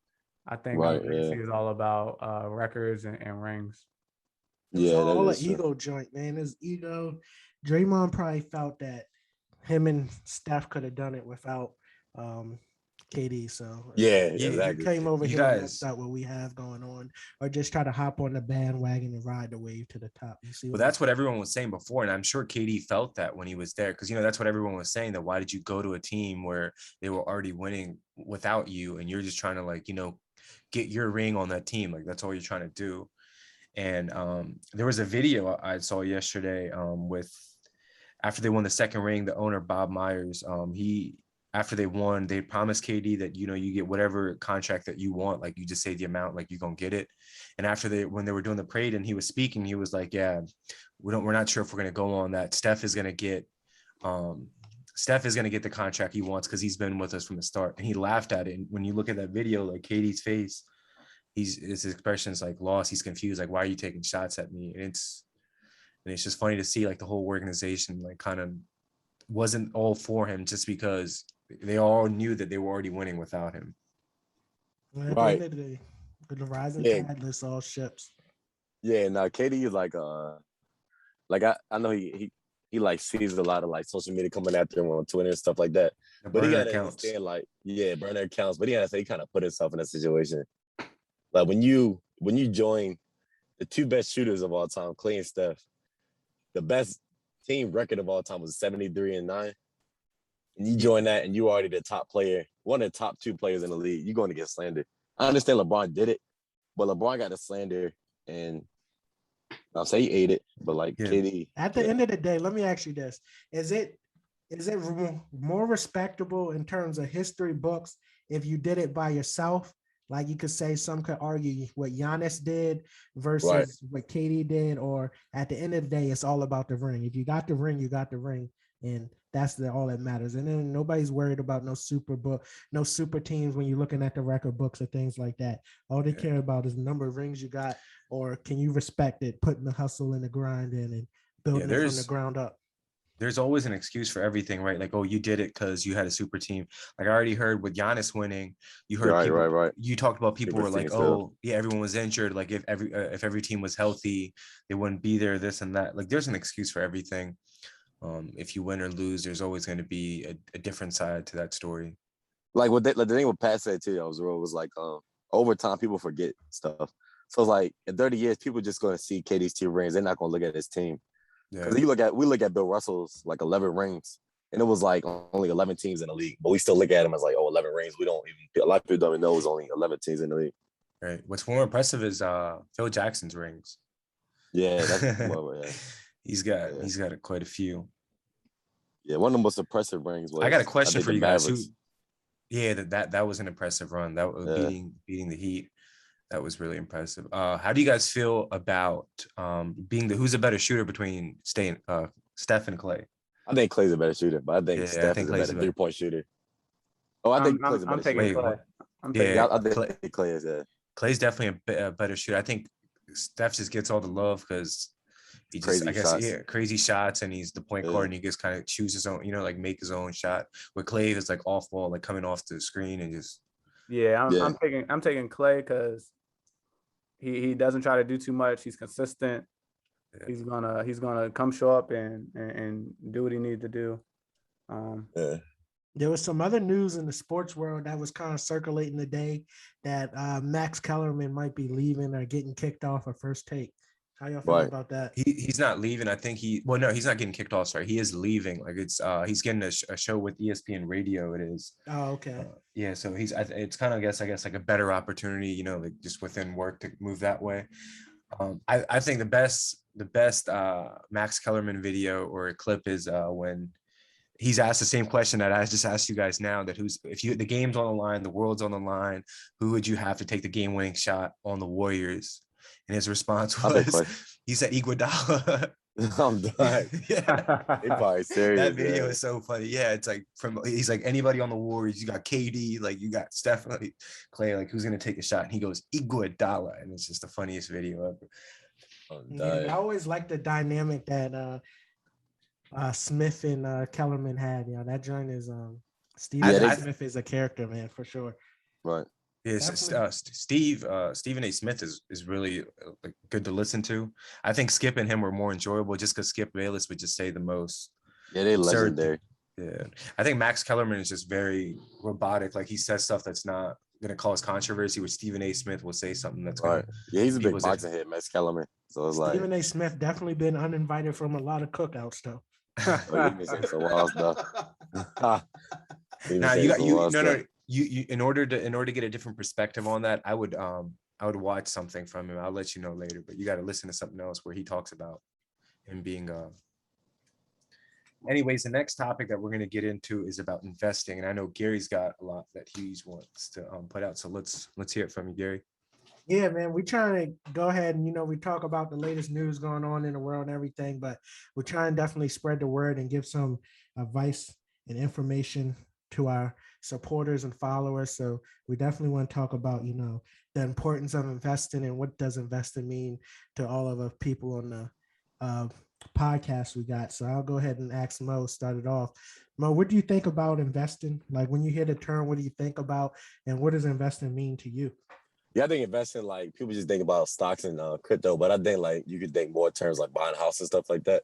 I think legacy is all about records and rings. It's all an ego joint, man. His ego. Draymond probably felt that him and Steph could have done it without KD. So exactly. You came over here and messed up what we have going on, or just try to hop on the bandwagon and ride the wave to the top. You see? Well, that's what everyone was saying before, and I'm sure KD felt that when he was there, because that's what everyone was saying. That why did you go to a team where they were already winning without you, and you're just trying to like get your ring on that team? Like that's all you're trying to do. And there was a video I saw yesterday with after they won the second ring, the owner Bob Myers, after they won, they promised KD that you get whatever contract that you want, like you just say the amount, like you're gonna get it. And when they were doing the parade and he was speaking, he was like, "Yeah, we're not sure if we're gonna go on that. Steph is gonna get the contract he wants because he's been with us from the start." And he laughed at it. And when you look at that video, like KD's face, his expression is like lost. He's confused, like, "Why are you taking shots at me?" And it's just funny to see like the whole organization like kind of wasn't all for him just because they all knew that they were already winning without him. At the end of the day, the rising tide lifts all ships. Yeah, now KD is like I know he he like sees a lot of like social media coming after him on Twitter and stuff like that. The But he burner gotta accounts. understand, like, yeah, burner accounts. But he gotta say he kind of put himself in that situation. Like when you join the two best shooters of all time, Clay and Steph, the best team record of all time was 73-9. And you join that, and you already the top player, one of the top 2 players in the league. You're going to get slandered. I understand LeBron did it, but LeBron got the slander, and I'll say he ate it. But like Yeah. KD, At the end of the day, let me ask you this: Is it more respectable in terms of history books if you did it by yourself? Like you could say, some could argue what Giannis did versus what KD did, or at the end of the day, it's all about the ring. If you got the ring, you got the ring, and that's all that matters. And then nobody's worried about no super teams when you're looking at the record books or things like that. All they care about is the number of rings you got, or can you respect it, putting the hustle and the grind in and building it from the ground up. There's always an excuse for everything, right? Like, oh, you did it because you had a super team. Like I already heard with Giannis winning, you heard people, right. You talked about people Super were like, team oh, yeah, everyone was injured. Like if every team was healthy, they wouldn't be there, this and that. Like there's an excuse for everything. If you win or lose, there's always going to be a different side to that story. Like the thing with Pat said too, was like over time people forget stuff. So it's like in 30 years, people just going to see KD's 2 rings. They're not going to look at his team. Because we look at Bill Russell's like 11 rings, and it was like only 11 teams in the league, but we still look at him as like, oh, 11 rings. A lot of people don't even know it was only 11 teams in the league. Right. What's more impressive is Phil Jackson's rings. Yeah, that's more, yeah. He's got quite a few. Yeah, one of the most impressive rings was. I got a question for you guys. That was an impressive run. That was beating the Heat. That was really impressive. How do you guys feel about who's a better shooter between Steph and Clay? I think Clay's a better shooter, but I think Steph is a better 3-point shooter. Oh, I think Clay's a better shooter. I think Clay is. Clay's definitely a better shooter. I think Steph just gets all the love because he just, crazy shots, and he's the point guard, and he just kind of choose his own, like make his own shot. With Clay, it's like off ball, like coming off the screen and just. I'm taking Clay because he doesn't try to do too much. He's consistent. Yeah. He's gonna come show up and do what he needs to do. There was some other news in the sports world that was kind of circulating today that Max Kellerman might be leaving or getting kicked off of First Take. How y'all feel about that? He's not leaving. I think he's not getting kicked off. Sorry, he is leaving. Like it's he's getting a show with ESPN Radio. It is. Oh, okay. So it's kind of I guess like a better opportunity, like just within work to move that way. I think the best Max Kellerman video or a clip is when he's asked the same question that I just asked you guys now, that the game's on the line, the world's on the line, who would you have to take the game-winning shot on the Warriors? And his response was, he said Iguodala. I'm done. Yeah. He probably serious. That video is so funny. Yeah, it's like he's like, anybody on the Warriors, you got KD, like you got Steph, like Clay, like who's gonna take a shot? And he goes Iguodala, and it's just the funniest video ever. I always like the dynamic that Smith and Kellerman had. That joint is Smith is a character, man, for sure. Right. Yeah, Stephen A. Smith is really good to listen to. I think Skip and him were more enjoyable just because Skip Bayless would just say the most. Yeah, they're legendary. Yeah, I think Max Kellerman is just very robotic. Like he says stuff that's not gonna cause controversy. Which Stephen A. Smith will say something that's right. Yeah, he's a big boxing head, Max Kellerman. So it's Stephen A. Smith definitely been uninvited from a lot of cookouts though. You've been saying some wild stuff. You in order to get a different perspective on that, I would watch something from him. I'll let you know later, but you got to listen to something else where he talks about him being anyways. The next topic that we're going to get into is about investing, and I know Gary's got a lot that he wants to put out, so let's hear it from you, Gary. Yeah, man, we're trying to go ahead and we talk about the latest news going on in the world and everything, but we're trying to definitely spread the word and give some advice and information to our supporters and followers. So we definitely want to talk about, the importance of investing and what does investing mean to all of the people on the podcast we got. So I'll go ahead and ask Mo, start it off. Mo, what do you think about investing? Like when you hear the term, what do you think about, and what does investing mean to you? Yeah, I think investing, like people just think about stocks and crypto, but I think like you could think more terms like buying a house and stuff like that.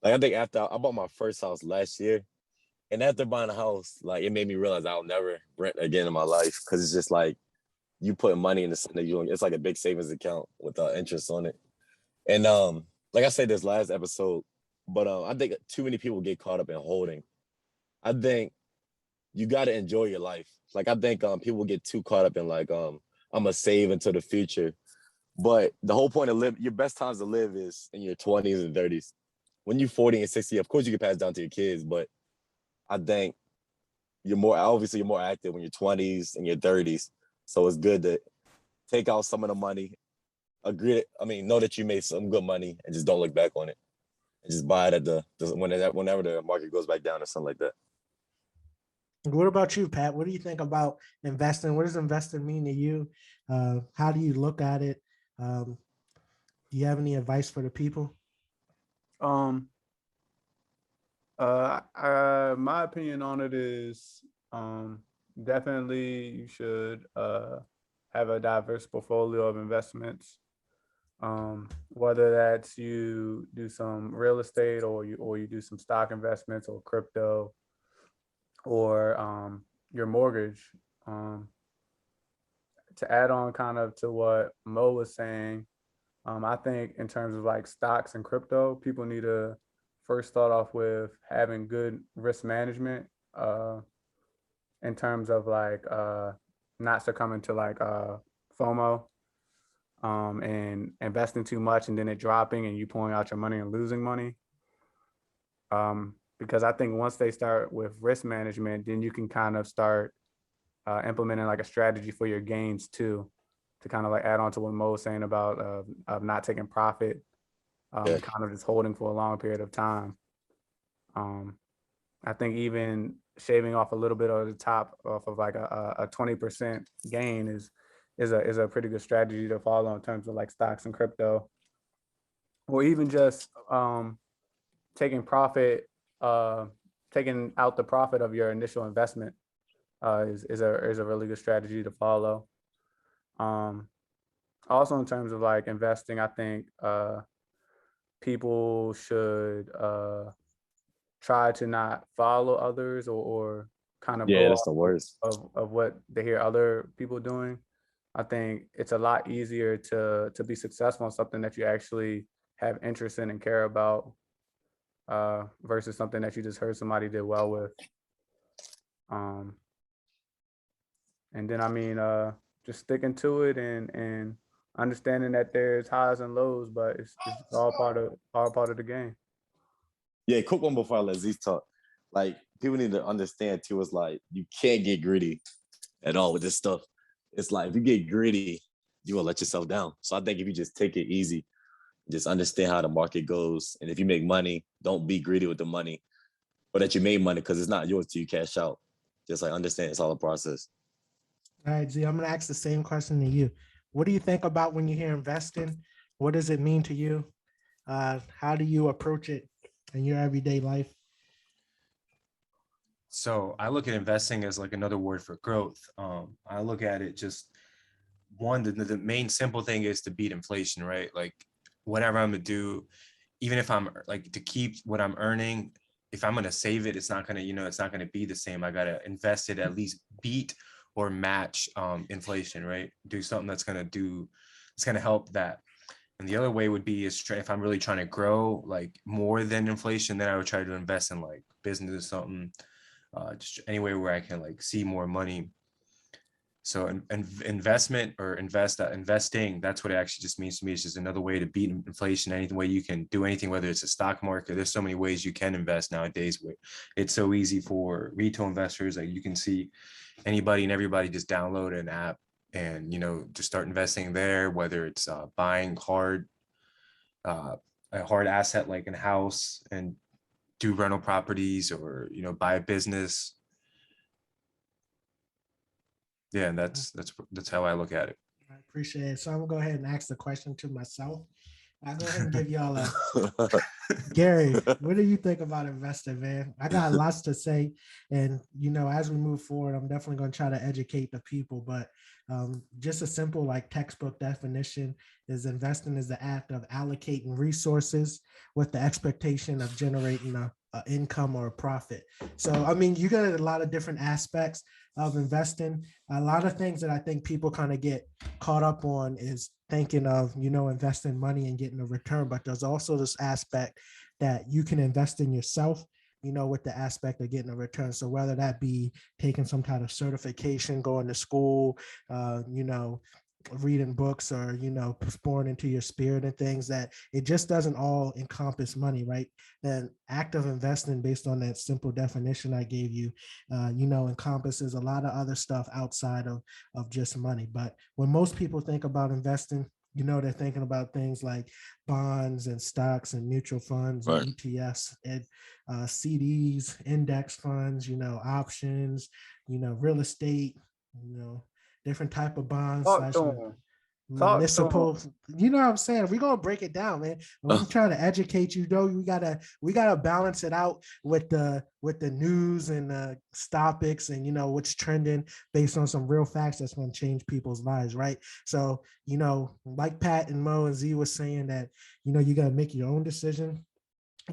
Like I think after I bought my first house last year, and after buying a house, like it made me realize I'll never rent again in my life because it's just like you put money into something that you don't. It's like a big savings account with interest on it. And like I said this last episode, but I think too many people get caught up in holding. I think you got to enjoy your life. Like I think people get too caught up in like I'm gonna save into the future. But the whole point of your best times to live is in your 20s and 30s. When you're 40 and 60, of course you can pass down to your kids, but I think you're more active when you're 20s and your 30s. So it's good to take out some of the money, know that you made some good money and just don't look back on it. And just buy it at whenever the market goes back down or something like that. What about you, Pat? What do you think about investing? What does investing mean to you? How do you look at it? Do you have any advice for the people? My opinion on it is definitely you should have a diverse portfolio of investments. Whether that's you do some real estate or you do some stock investments or crypto or your mortgage. To add on kind of to what Mo was saying, I think in terms of like stocks and crypto, people need to first start off with having good risk management in terms of like not succumbing to like FOMO and investing too much and then it dropping and you pulling out your money and losing money. Because I think once they start with risk management, then you can kind of start implementing like a strategy for your gains too, to kind of like add on to what Mo was saying about of not taking profit, kind of just holding for a long period of time. I think even shaving off a little bit of the top off of like a 20% gain is a pretty good strategy to follow in terms of like stocks and crypto, or even just taking out the profit of your initial investment is a really good strategy to follow. Also in terms of like investing, I think people should try to not follow others or kind of go that's the worst of what they hear other people doing. I think it's a lot easier to be successful in something that you actually have interest in and care about versus something that you just heard somebody did well with. And then, I mean, just sticking to it and understanding that there's highs and lows, but it's all part of the game. Yeah, quick one before I let Z talk. Like people need to understand too, is like you can't get greedy at all with this stuff. It's like if you get greedy, you will let yourself down. So I think if you just take it easy, just understand how the market goes. And if you make money, don't be greedy with the money, but that you made money because it's not yours till you cash out. Just like understand it's all a process. All right, Z, I'm going to ask the same question to you. What do you think about when you hear investing? What does it mean to you? How do you approach it in your everyday life? So I look at investing as like another word for growth. I look at it just the main simple thing is to beat inflation, right? Like whatever I'm gonna do, even if I'm like to keep what I'm earning, if I'm gonna save it, it's not gonna, it's not gonna be the same. I gotta invest it, at least beat or match inflation, right? Do something it's gonna help that. And the other way would be if I'm really trying to grow like more than inflation, then I would try to invest in like business or something, just anywhere where I can like see more money. So investing, that's what it actually just means to me. It's just another way to beat inflation. Any way you can do anything, whether it's a stock market, there's so many ways you can invest nowadays. Where it's so easy for retail investors. Like you can see anybody and everybody just download an app and, just start investing there, whether it's buying a hard asset like a house and do rental properties or, buy a business. Yeah, and that's how I look at it. I appreciate it. So I'm gonna go ahead and ask the question to myself. I'll go ahead and give y'all a Gary, what do you think about investing, man? I got lots to say, and as we move forward, I'm definitely going to try to educate the people. But just a simple like textbook definition is investing is the act of allocating resources with the expectation of generating a income or a profit. So, I mean, you got a lot of different aspects of investing. A lot of things that I think people kind of get caught up on is thinking of, investing money and getting a return. But there's also this aspect that you can invest in yourself, with the aspect of getting a return. So whether that be taking some kind of certification, going to school, reading books, or pouring into your spirit and things, that it just doesn't all encompass money, right? And active investing, based on that simple definition I gave you, encompasses a lot of other stuff outside of just money. But when most people think about investing, they're thinking about things like bonds and stocks and mutual funds and ETFs and CDs, index funds, options, real estate, different type of bonds, municipal. You know what I'm saying? We're gonna break it down, man. I'm trying to educate you, though. We gotta balance it out with the news and the topics and what's trending based on some real facts that's gonna change people's lives, right? So like Pat and Mo and Z was saying, that you gotta make your own decision,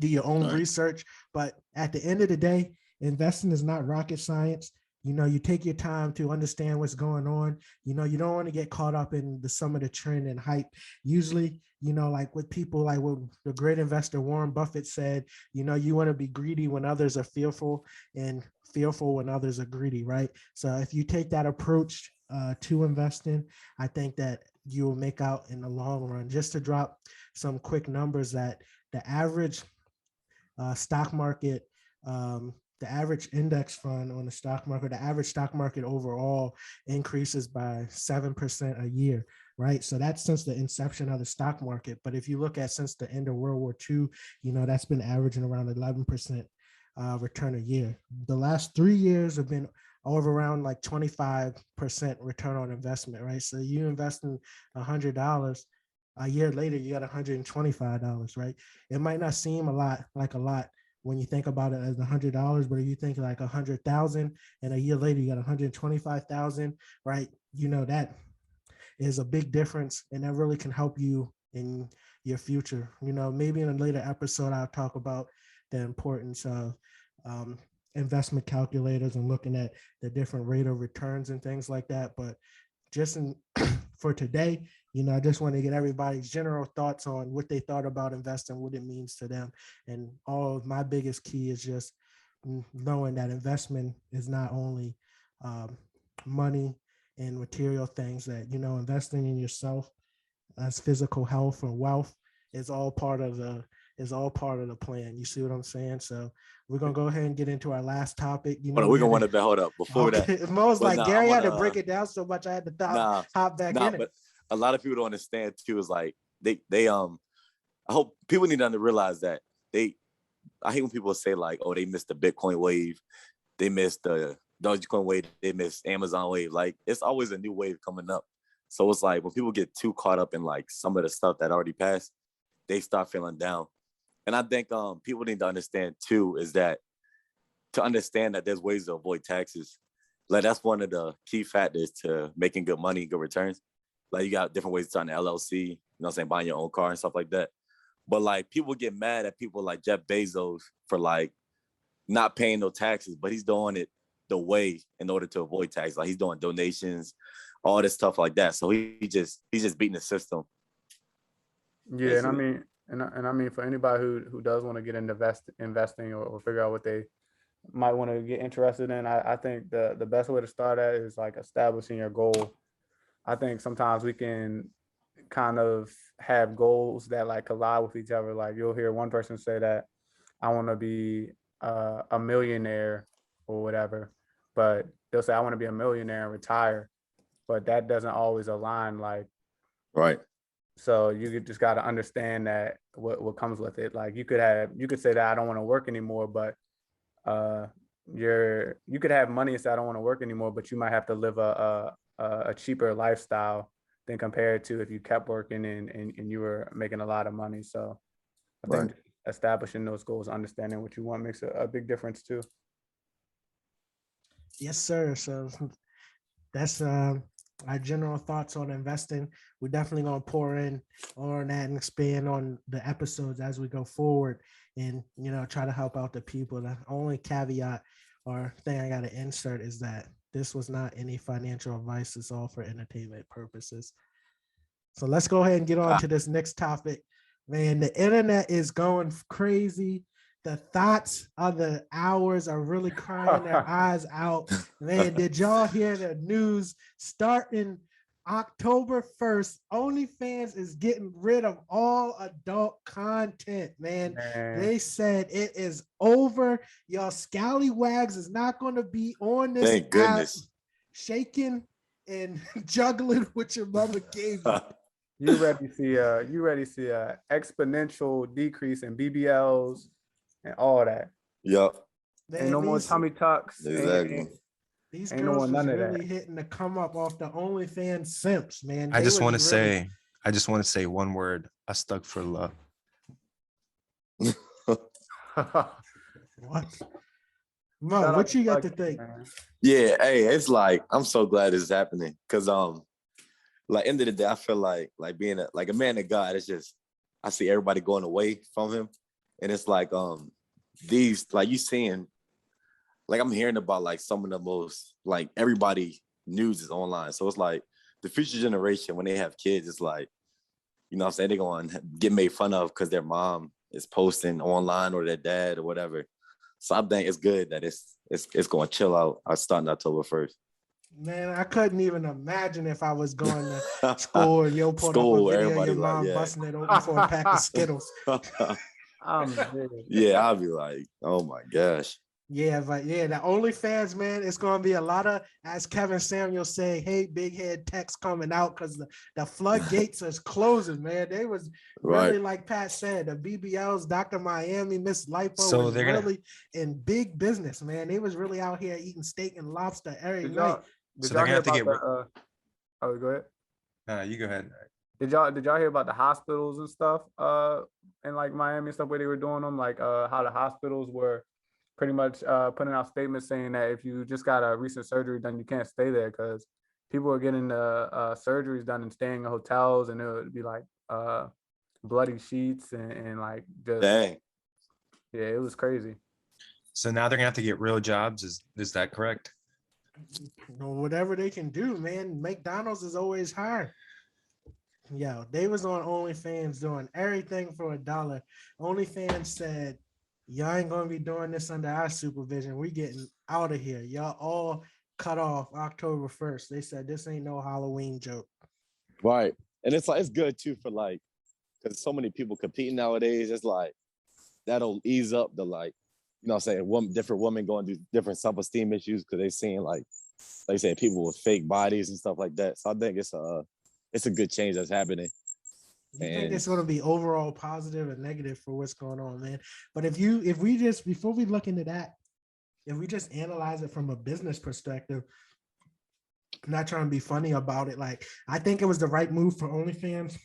do your own research. But at the end of the day, investing is not rocket science. You take your time to understand what's going on. You don't want to get caught up in some of the trend and hype. Usually, like with people, like what the great investor Warren Buffett said, you want to be greedy when others are fearful, and fearful when others are greedy, right? So if you take that approach to investing, I think that you will make out in the long run. Just to drop some quick numbers, that the average stock market, the average index fund on the stock market, the average stock market overall increases by 7% a year, right? So that's since the inception of the stock market. But if you look at since the end of World War II, that's been averaging around 11% return a year. The last 3 years have been over around like 25% return on investment, right? So you invest in $100, a year later, you got $125, right? It might not seem a lot when you think about it as $100, but if you think like 100,000 and a year later you got 125,000, right? That is a big difference, and that really can help you in your future. Maybe in a later episode, I'll talk about the importance of investment calculators and looking at the different rate of returns and things like that. But just for today, I just want to get everybody's general thoughts on what they thought about investing, what it means to them. And all of my biggest key is just knowing that investment is not only money and material things, that, investing in yourself as physical health and wealth is all part of the plan. You see what I'm saying? So we're gonna go ahead and get into our last topic. We're gonna want to hold up before that. Mo's like, Gary had to break it down so much, I had to hop back in it. But a lot of people don't understand too, is like they I hope people need to realize that I hate when people say like, oh, they missed the Bitcoin wave, they missed the Dogecoin wave, they missed Amazon wave. Like, it's always a new wave coming up. So it's like when people get too caught up in like some of the stuff that already passed, they start feeling down. And I think people need to understand too, is that to understand that there's ways to avoid taxes. Like, that's one of the key factors to making good money, good returns. Like, you got different ways to start an LLC, buying your own car and stuff like that. But like, people get mad at people like Jeff Bezos for like not paying no taxes, but he's doing it the way in order to avoid taxes. Like, he's doing donations, all this stuff like that. So he's just beating the system. Yeah, basically. And I mean, for anybody who does want to get into investing or figure out what they might want to get interested in, I think the best way to start at is like establishing your goal. I think sometimes we can kind of have goals that like collide with each other. Like, you'll hear one person say that I want to be a millionaire or whatever, but they'll say I want to be a millionaire and retire, but that doesn't always align. Like, right. So you just got to understand that what comes with it. Like, you could say that I don't want to work anymore, but you could have money and say I don't want to work anymore, but you might have to live a cheaper lifestyle than compared to if you kept working and you were making a lot of money. So I think establishing those goals, understanding what you want makes a big difference too. Yes, sir. So that's our general thoughts on investing. We're definitely going to pour in on that and expand on the episodes as we go forward and, you know, try to help out the people. The only caveat or thing I got to insert is that this was not any financial advice. It's all for entertainment purposes. So let's go ahead and get on to this next topic. Man, the internet is going crazy. The thoughts of the hours are really crying their eyes out. Man, did y'all hear the news? Starting October 1st, OnlyFans is getting rid of all adult content, man. They said it is over. Y'all scallywags is not going to be on this Thank goodness. app shaking and juggling what your mother gave you. You ready to see a exponential decrease in BBLs and all that. Yep. Man, ain't no more tummy tucks. Exactly. These ain't girls no was none of really that. hitting the come up off the OnlyFans simps, man. I just want to really... say one word. I stuck for love. What? Mo, what you got to think? Yeah, hey, it's like I'm so glad it's happening because like end of the day, I feel like being a man of God. It's just I see everybody going away from him, and it's like these like you seeing like I'm hearing about like some of the most like everybody news is online. So it's like the future generation when they have kids, it's like you know what I'm saying, they're going to get made fun of because their mom is posting online or their dad or whatever. So I think it's good that it's going to chill out starting October 1st. Man, I couldn't even imagine if I was going to school and you'll put up a video of your mom busting it open for a pack of Skittles. Yeah, I'll be like, oh my gosh. Yeah, but yeah, the OnlyFans, man, it's going to be a lot of, as Kevin Samuel say, hey, big head text coming out because the floodgates is closing, man. They was really, like Pat said, the BBLs, Dr. Miami, Miss Lipo was really in big business, man. They was really out here eating steak and lobster every night. Did y'all hear about the, oh, go ahead. No, you go ahead. Did y'all hear about the hospitals and stuff in like Miami and stuff where they were doing them, like how the hospitals were pretty much putting out statements saying that if you just got a recent surgery done, you can't stay there because people are getting surgeries done and staying in hotels, and it would be like bloody sheets and like just yeah, it was crazy. So now they're gonna have to get real jobs. Is that correct? Whatever they can do, man. McDonald's is always hard. Yo, they was on OnlyFans doing everything for $1. OnlyFans said, y'all ain't gonna be doing this under our supervision. We getting out of here. Y'all all cut off October 1st. They said this ain't no Halloween joke. Right. And it's like it's good too for like because so many people competing nowadays. It's like that'll ease up the like, you know what I'm saying, different women going through different self-esteem issues because they seeing like you said, people with fake bodies and stuff like that. So I think it's a good change that's happening. You think it's going to be overall positive and negative for what's going on, man? But before we look into that, if we just analyze it from a business perspective, I'm not trying to be funny about it. Like, I think it was the right move for OnlyFans.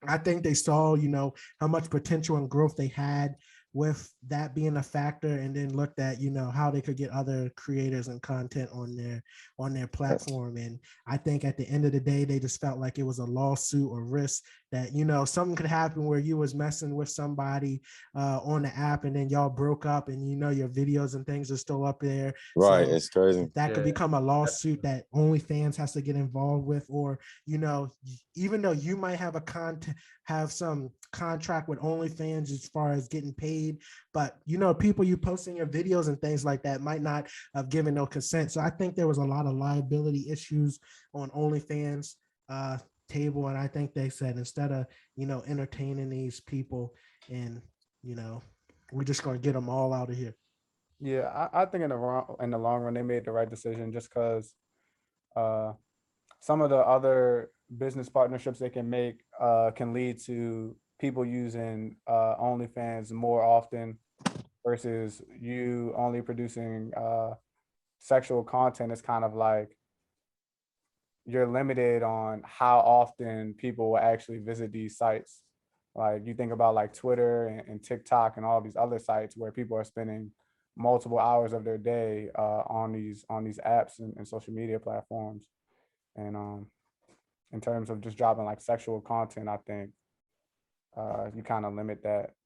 I think they saw, you know, how much potential and growth they had with that being a factor, and then looked at, you know, how they could get other creators and content on their platform. And I think at the end of the day, they just felt like it was a lawsuit or risk that, you know, something could happen where you was messing with somebody on the app and then y'all broke up and, you know, your videos and things are still up there. Right. So it's crazy. that could become a lawsuit that OnlyFans has to get involved with, or, you know, even though you might have some contract with OnlyFans as far as getting paid, but, you know, people you posting your videos and things like that might not have given no consent. So I think there was a lot of liability issues on OnlyFans table, and I think they said instead of, you know, entertaining these people and, you know, we're just going to get them all out of here. Yeah, I think in the long run they made the right decision, just because some of the other business partnerships they can make can lead to people using OnlyFans more often versus you only producing sexual content. Is kind of like, you're limited on how often people will actually visit these sites. Like you think about like Twitter and TikTok and all these other sites where people are spending multiple hours of their day on these apps and social media platforms. And in terms of just dropping like sexual content, I think you kind of limit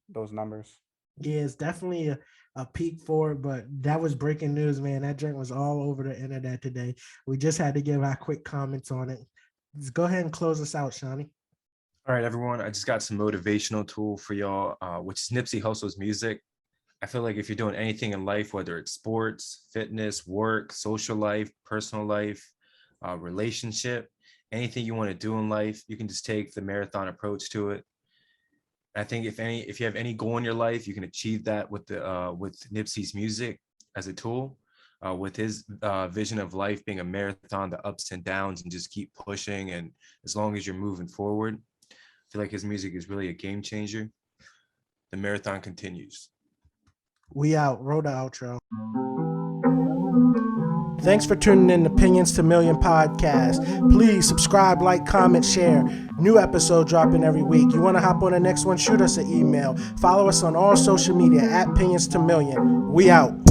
those numbers. Yeah, it's definitely a peak for it, but that was breaking news, man. That drink was all over the internet today. We just had to give our quick comments on it. Let's go ahead and close us out, Shawnee. All right, everyone. I just got some motivational tool for y'all, which is Nipsey Hussle's music. I feel like if you're doing anything in life, whether it's sports, fitness, work, social life, personal life, relationship, anything you want to do in life, you can just take the marathon approach to it. I think if you have any goal in your life, you can achieve that with Nipsey's music as a tool, with his vision of life being a marathon, the ups and downs, and just keep pushing. And as long as you're moving forward, I feel like his music is really a game changer. The marathon continues. We out. Roll the outro. Thanks for tuning in to Opinions to Million podcast. Please subscribe, like, comment, share. New episode dropping every week. You want to hop on the next one? Shoot us an email. Follow us on all social media at Opinions to Million. We out.